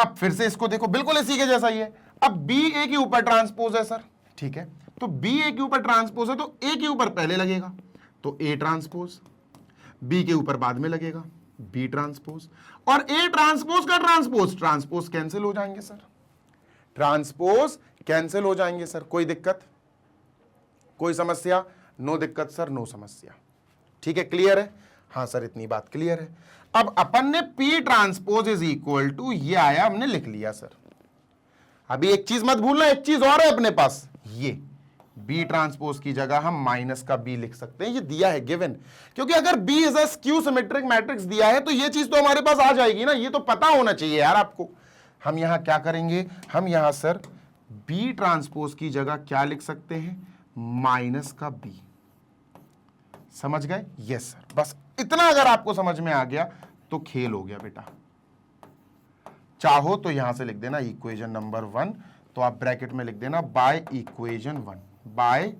अब फिर से इसको देखो, बिल्कुल इसी के जैसा ही है। अब बी ए के ऊपर ट्रांसपोज है सर, ठीक है, तो बी ए के ऊपर ट्रांसपोज है तो ए के ऊपर पहले लगेगा, तो ए ट्रांसपोज, बी के ऊपर बाद में लगेगा बी ट्रांसपोज, और ए ट्रांसपोज का ट्रांसपोज, ट्रांसपोज कैंसिल हो जाएंगे सर, ट्रांसपोज कैंसिल हो जाएंगे सर। कोई दिक्कत, कोई समस्या? नो दिक्कत सर, नो समस्या, ठीक है, क्लियर है? हाँ सर, इतनी बात क्लियर है। अब अपन ने P transpose is equal to, ये आया, हमने लिख लिया सर। अभी एक चीज मत भूलना, एक चीज और है अपने पास, ये B ट्रांसपोज की जगह हम माइनस का B लिख सकते हैं, ये दिया है गिवन, क्योंकि अगर B is a skew symmetric matrix दिया है तो ये चीज तो हमारे पास आ जाएगी ना, ये तो पता होना चाहिए यार आपको। हम यहां क्या करेंगे, हम यहां सर B ट्रांसपोज की जगह क्या लिख सकते हैं, माइनस का B। समझ गए? यस सर, बस इतना अगर आपको समझ में आ गया तो खेल हो गया बेटा। चाहो तो यहां से लिख देना इक्वेशन नंबर 1, तो आप ब्रैकेट में लिख देना बाय इक्वेशन 1, बाय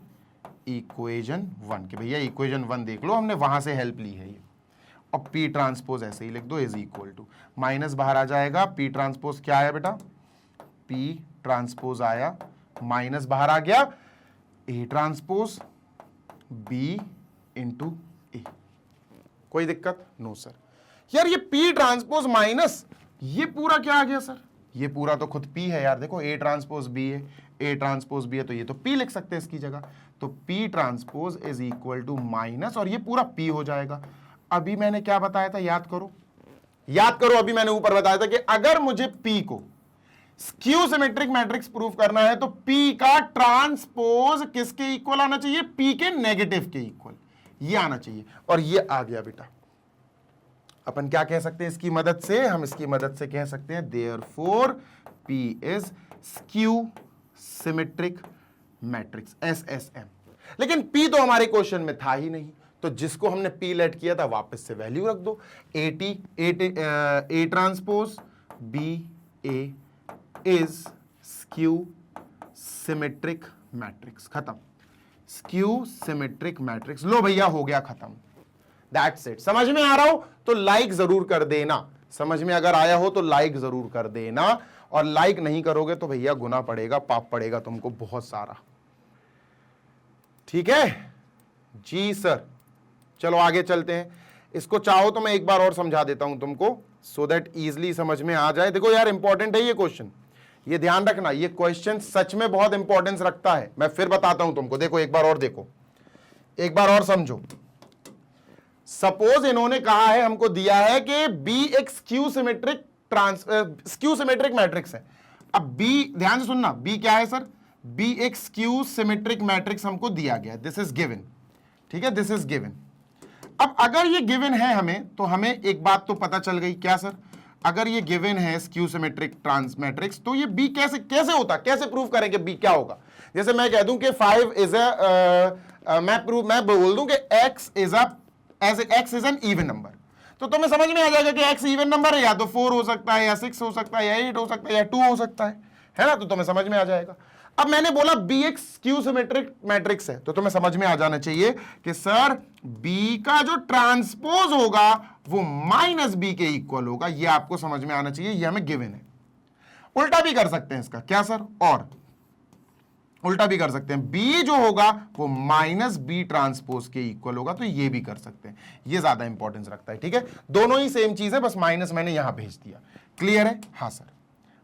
इक्वेशन 1, कि भैया इक्वेशन 1 देख लो, हमने वहां से हेल्प ली है ये। और P ट्रांसपोज ऐसे ही लिख दो, इज इक्वल टू, माइनस बाहर आ जाएगा, P ट्रांसपोज क्या आया बेटा, P ट्रांसपोज आया, माइनस बाहर आ गया, A transpose B into A. कोई दिक्कत? No sir. यार ये P ट्रांसपोज माइनस ये पूरा क्या आ गया सर, ये पूरा तो खुद P है यार, देखो A ट्रांसपोज B है, A ट्रांसपोज B है, तो ये तो P लिख सकते हैं इसकी जगह, तो P transpose is equal to minus, और ये पूरा P हो जाएगा। अभी मैंने क्या बताया था, याद करो, याद करो, अभी मैंने ऊपर बताया था कि अगर मुझे P को स्क्यू सिमेट्रिक मैट्रिक्स प्रूफ करना है तो P का ट्रांसपोज किसके इक्वल आना चाहिए, P के नेगेटिव के इक्वल, ये आना चाहिए, और ये आ गया बेटा। अपन क्या कह सकते हैं इसकी मदद से, हम इसकी मदद से कह सकते हैं therefore P is skew symmetric matrix, SSM। लेकिन P तो हमारे क्वेश्चन में था ही नहीं, तो जिसको हमने P लेट किया था वापस से वैल्यू रख दो, A transpose B A is skew symmetric matrix, खत्म, स्क्यू सिमेट्रिक मैट्रिक्स। लो भैया हो गया खत्म, दैट्स इट। समझ में आ रहा हो तो लाइक जरूर कर देना, समझ में अगर आया हो तो लाइक जरूर कर देना, और लाइक नहीं करोगे तो भैया गुनाह पड़ेगा, पाप पड़ेगा तुमको बहुत सारा, ठीक है जी सर। चलो आगे चलते हैं, इसको चाहो तो मैं एक बार और समझा देता हूं तुमको, सो दैट इजिली समझ में आ जाए। देखो यार इंपॉर्टेंट है ये क्वेश्चन, ये ध्यान रखना, ये क्वेश्चन सच में बहुत इंपॉर्टेंस रखता है। मैं फिर बताता हूं तुमको, देखो एक बार और देखो, एक बार और समझो। सपोज इन्होंने कहा है, हमको दिया है कि B एक स्क्यू सिमेट्रिक मैट्रिक्स है। अब B, ध्यान से सुनना, B क्या है सर, B एक स्क्यू सिमेट्रिक मैट्रिक्स हमको दिया गया, दिस इज गिवन, ठीक है, दिस इज गिवन। अब अगर ये गिवन है हमें, तो हमें एक बात तो पता चल गई, क्या सर, अगर ये गिवन है स्क्यू सिमेट्रिक ट्रांस मैट्रिक्स, तो ये B कैसे होता, कैसे प्रूव करेंगे B क्या होगा। जैसे मैं कह दूं कि 5 इज मैं बोल दूं कि x is an even number, तो तुम्हें समझ में आ जाएगा कि x इवन नंबर है, या तो 4 हो सकता है, या 6 हो सकता है, या 8 हो सकता है, या 2 हो सकता है ना, तो तुम्हें समझ में आ जाएगा। अब मैंने बोला B एक स्क्यू सिमेट्रिक मैट्रिक्स है, तो तुम्हें समझ में आ जाना चाहिए कि सर B का जो ट्रांसपोज होगा वो माइनस B के इक्वल होगा, ये आपको समझ में आना चाहिए, ये हमें गिवन है। उल्टा भी कर सकते हैं इसका, क्या सर, और उल्टा भी कर सकते हैं, B जो होगा वो माइनस B ट्रांसपोज के इक्वल होगा, तो ये भी कर सकते हैं, ये ज्यादा इंपॉर्टेंस रखता है, ठीक है, दोनों ही सेम चीज है, बस माइनस मैंने यहां भेज दिया। क्लियर है? हाँ सर,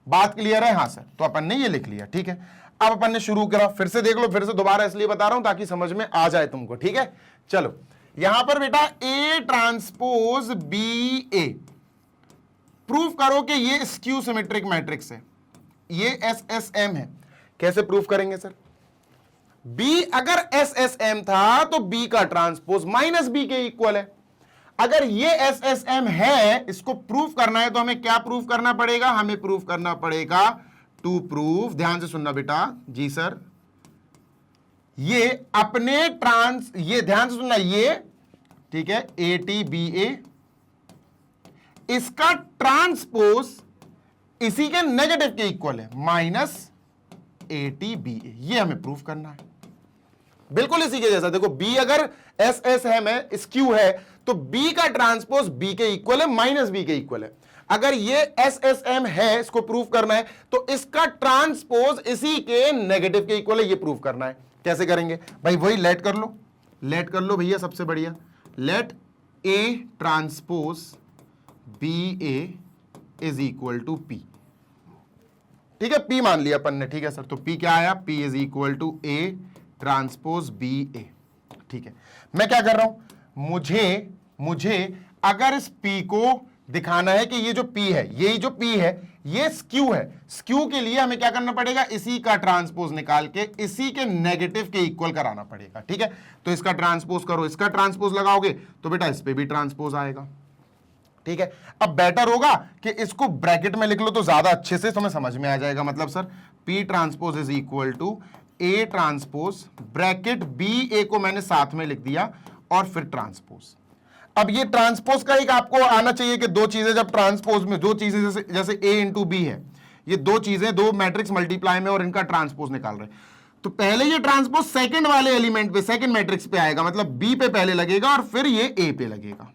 बात क्लियर है? हाँ सर, तो अपन ने ये लिख लिया, ठीक है। अब अपन ने शुरू करा, फिर से देख लो, फिर से दोबारा इसलिए बता रहा हूं ताकि समझ में आ जाए तुमको, ठीक है। चलो यहां पर बेटा A transpose B A proof करो कि ये स्क्यू सिमेट्रिक मैट्रिक्स है, ये SSM है। कैसे प्रूफ करेंगे सर, B अगर SSM था तो B का ट्रांसपोज माइनस B के इक्वल है। अगर ये SSM है, इसको प्रूफ करना है तो हमें क्या प्रूफ करना पड़ेगा, हमें प्रूफ करना पड़ेगा टू प्रूफ, ध्यान से सुनना बेटा, जी सर, ये अपने ये ध्यान से सुनना, ये ठीक है, ATBA इसका ट्रांसपोज इसी के नेगेटिव के इक्वल है, माइनस ATBA, ये हमें प्रूफ करना है, बिल्कुल इसी के जैसा। देखो B अगर SSM है, स्क्यू है, तो B का ट्रांसपोज B के इक्वल है, माइनस B के इक्वल है। अगर ये SSM है, इसको प्रूव करना है, तो इसका ट्रांसपोज इसी के नेगेटिव के इक्वल है, ये प्रूव करना है। कैसे करेंगे भाई? वही लेट कर लो भैया, सबसे बढ़िया। Let A transpose BA is equal to P। ठीक है, P मान लिया अपन ने। ठीक है सर, तो P क्या आया? P is equal to A transpose BA। ठीक है, मैं क्या कर रहा हूं, मुझे अगर इस P को दिखाना है कि ये जो P है, यही जो P है ये स्क्यू है, स्क्यू के लिए हमें क्या करना पड़ेगा? इसी का ट्रांसपोज निकाल के इसी के नेगेटिव के इक्वल कराना पड़ेगा। ठीक है, तो इसका ट्रांसपोज करो, इसका ट्रांसपोज लगाओगे तो बेटा इस पे भी ट्रांसपोज आएगा। ठीक है, अब बेटर होगा कि इसको ब्रैकेट में लिख लो तो ज्यादा अच्छे से तुम्हें समझ में आ जाएगा। मतलब sir P transpose is equal to A transpose bracket BA को मैंने साथ में लिख दिया और फिर ट्रांसपोज। अब ये ट्रांसपोज का एक आपको आना चाहिए कि दो चीजें जब ट्रांसपोज में, दो चीजें जैसे A इंटू B है, ये दो चीजें, दो मैट्रिक्स मल्टीप्लाई में और इनका ट्रांसपोज निकाल रहे हैं, तो पहले ये ट्रांसपोज सेकंड वाले एलिमेंट पे, सेकंड मैट्रिक्स पे आएगा, मतलब B पे पहले लगेगा और फिर ये A पे लगेगा।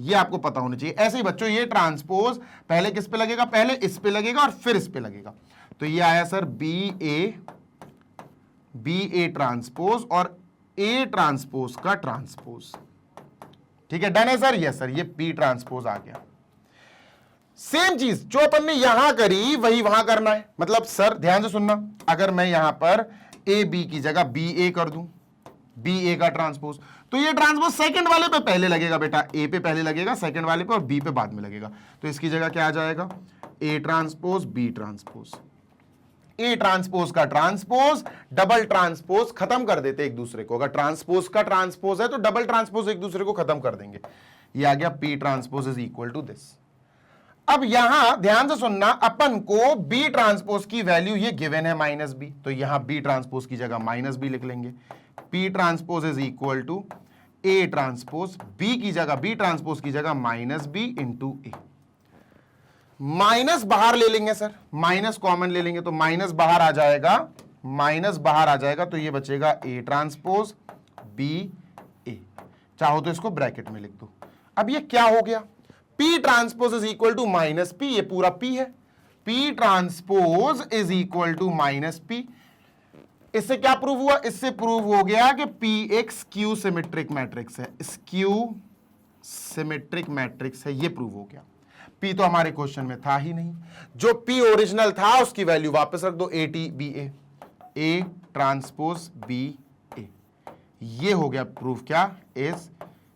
ये आपको पता होना चाहिए। ऐसे ही बच्चों ये ट्रांसपोज पहले किस पे लगेगा? पहले इस पे लगेगा और फिर इस पे लगेगा। तो ये आया सर BA ट्रांसपोज और A ट्रांसपोज का ट्रांसपोज। ठीक है, डन है सर? यस सर, ये P ट्रांसपोज आ गया। सेम चीज जो अपन ने यहां करी वही वहां करना है। मतलब सर ध्यान से सुनना, अगर मैं यहां पर AB की जगह BA कर दूं, BA का ट्रांसपोज, तो ये ट्रांसपोज सेकंड वाले पे पहले लगेगा बेटा, A पे पहले लगेगा सेकंड वाले पे और B पे बाद में लगेगा। तो इसकी जगह क्या आ जाएगा? A transpose B transpose. A transpose का ट्रांसपोज, डबल ट्रांसपोज खत्म कर देते एक दूसरे को। अगर ट्रांसपोज का ट्रांसपोज है तो डबल ट्रांसपोज एक दूसरे को खत्म कर देंगे। ये आ गया P transpose is equal to this. अब यहां ध्यान से सुनना, अपन को B ट्रांसपोज की वैल्यू ये गिवन है -B, तो यहां B ट्रांसपोज की जगह -B लिख लेंगे। P transpose is equal to A transpose, B की जगह, B ट्रांसपोज की जगह -B इंटू A। माइनस बाहर ले लेंगे सर, माइनस कॉमन ले लेंगे तो माइनस बाहर आ जाएगा, माइनस बाहर आ जाएगा तो ये बचेगा A ट्रांसपोज B A। चाहो तो इसको ब्रैकेट में लिख दो। अब ये क्या हो गया? P transpose is equal to -P, ये पूरा P है। P transpose is equal to -P। इससे क्या प्रूव हुआ? इससे प्रूव हो गया कि P एक स्क्यू सिमेट्रिक मैट्रिक्स है, स्क्यू सिमेट्रिक मैट्रिक्स है, ये प्रूव हो गया। P तो हमारे क्वेश्चन में था ही नहीं, जो P ओरिजिनल था उसकी वैल्यू वापस रख दो, ATBA, A ट्रांसपोज BA। ये हो गया प्रूफ क्या? Is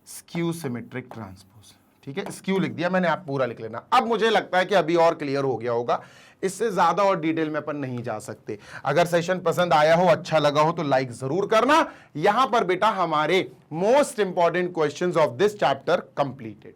skew symmetric transpose. ठीक है, स्क्यू लिख दिया मैंने, आप पूरा लिख लेना। अब मुझे लगता है कि अभी और क्लियर हो गया होगा, इससे ज्यादा और डिटेल में अपन नहीं जा सकते। अगर सेशन पसंद आया हो, अच्छा लगा हो तो लाइक जरूर करना। यहां पर बेटा हमारे most important questions of this chapter completed.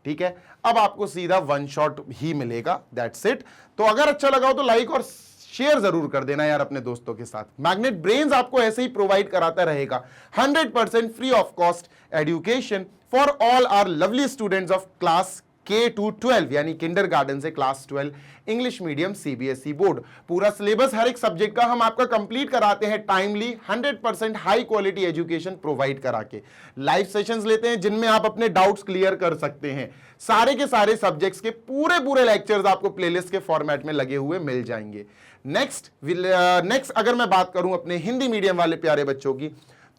ठीक है, अब आपको सीधा वन शॉट ही मिलेगा, दैट्स इट। तो अगर अच्छा लगा हो तो लाइक और शेयर जरूर कर देना यार अपने दोस्तों के साथ। मैग्नेट ब्रेन्स आपको ऐसे ही प्रोवाइड कराता रहेगा 100% free of cost education for all our lovely students of class K to 12 यानी किंडरगार्टन से class 12 English medium CBSE board. पूरा सिलेबस हर एक सब्जेक्ट का हम आपका कंप्लीट कराते हैं timely, 100% high quality education provide करा के। लाइव सेशंस लेते हैं जिनमें आप अपने डाउट्स क्लियर कर सकते हैं। सारे के सारे सब्जेक्ट्स के पूरे लेक्चर्स आपको प्लेलिस्ट के फॉर्मेट में लगे हुए मिल जाएंगे। नेक्स्ट अगर मैं बात करूं अपने हिंदी मीडियम वाले प्यारे बच्चों की,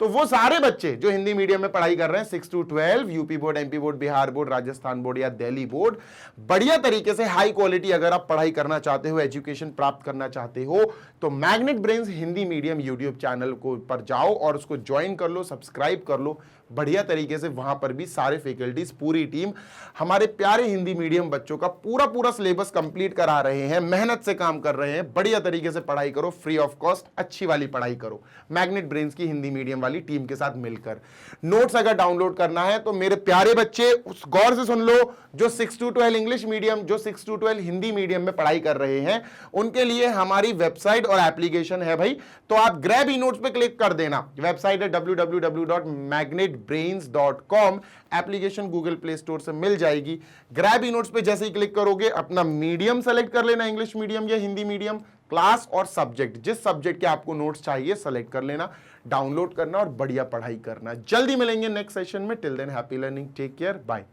तो वो सारे बच्चे जो हिंदी मीडियम में पढ़ाई कर रहे हैं 6 to 12, UP board, MP board, Bihar board, Rajasthan board या दिल्ली बोर्ड, बढ़िया तरीके से हाई क्वालिटी अगर आप पढ़ाई करना चाहते हो, एजुकेशन प्राप्त करना चाहते हो, तो magnet brains Hindi medium YouTube channel को पर जाओ और उसको ज्वाइन कर लो, सब्सक्राइब कर लो। बढ़िया तरीके से वहां पर भी सारे फैकल्टीज, पूरी टीम हमारे प्यारे हिंदी मीडियम बच्चों का पूरा सिलेबस कंप्लीट करा रहे हैं, मेहनत से काम कर रहे हैं। बढ़िया तरीके से पढ़ाई करो, फ्री ऑफ कॉस्ट अच्छी वाली पढ़ाई करो मैग्नेट ब्रेन्स की हिंदी मीडियम वाली टीम के साथ मिलकर। नोट्स अगर डाउनलोड करना है तो मेरे प्यारे बच्चे गौर से सुन लो, जो 6 to 12 इंग्लिश मीडियम, जो 6 to 12 हिंदी मीडियम में पढ़ाई कर रहे हैं, उनके लिए हमारी वेबसाइट और एप्लीकेशन है भाई। तो आप ग्रैब ई नोट्स पे क्लिक कर देना। वेबसाइट है www.magnetbrains.com। Application Google play store से मिल जाएगी। ग्रैब ई नोट्स पे जैसे ही क्लिक करोगे अपना मीडियम सेलेक्ट कर लेना, इंग्लिश मीडियम या हिंदी मीडियम, क्लास और सब्जेक्ट, जिस सब्जेक्ट के आपको नोट्स चाहिए सेलेक्ट कर लेना, डाउनलोड करना और बढ़िया पढ़ाई करना। जल्दी मिलेंगे नेक्स्ट सेशन में। Till then happy learning, take care, bye.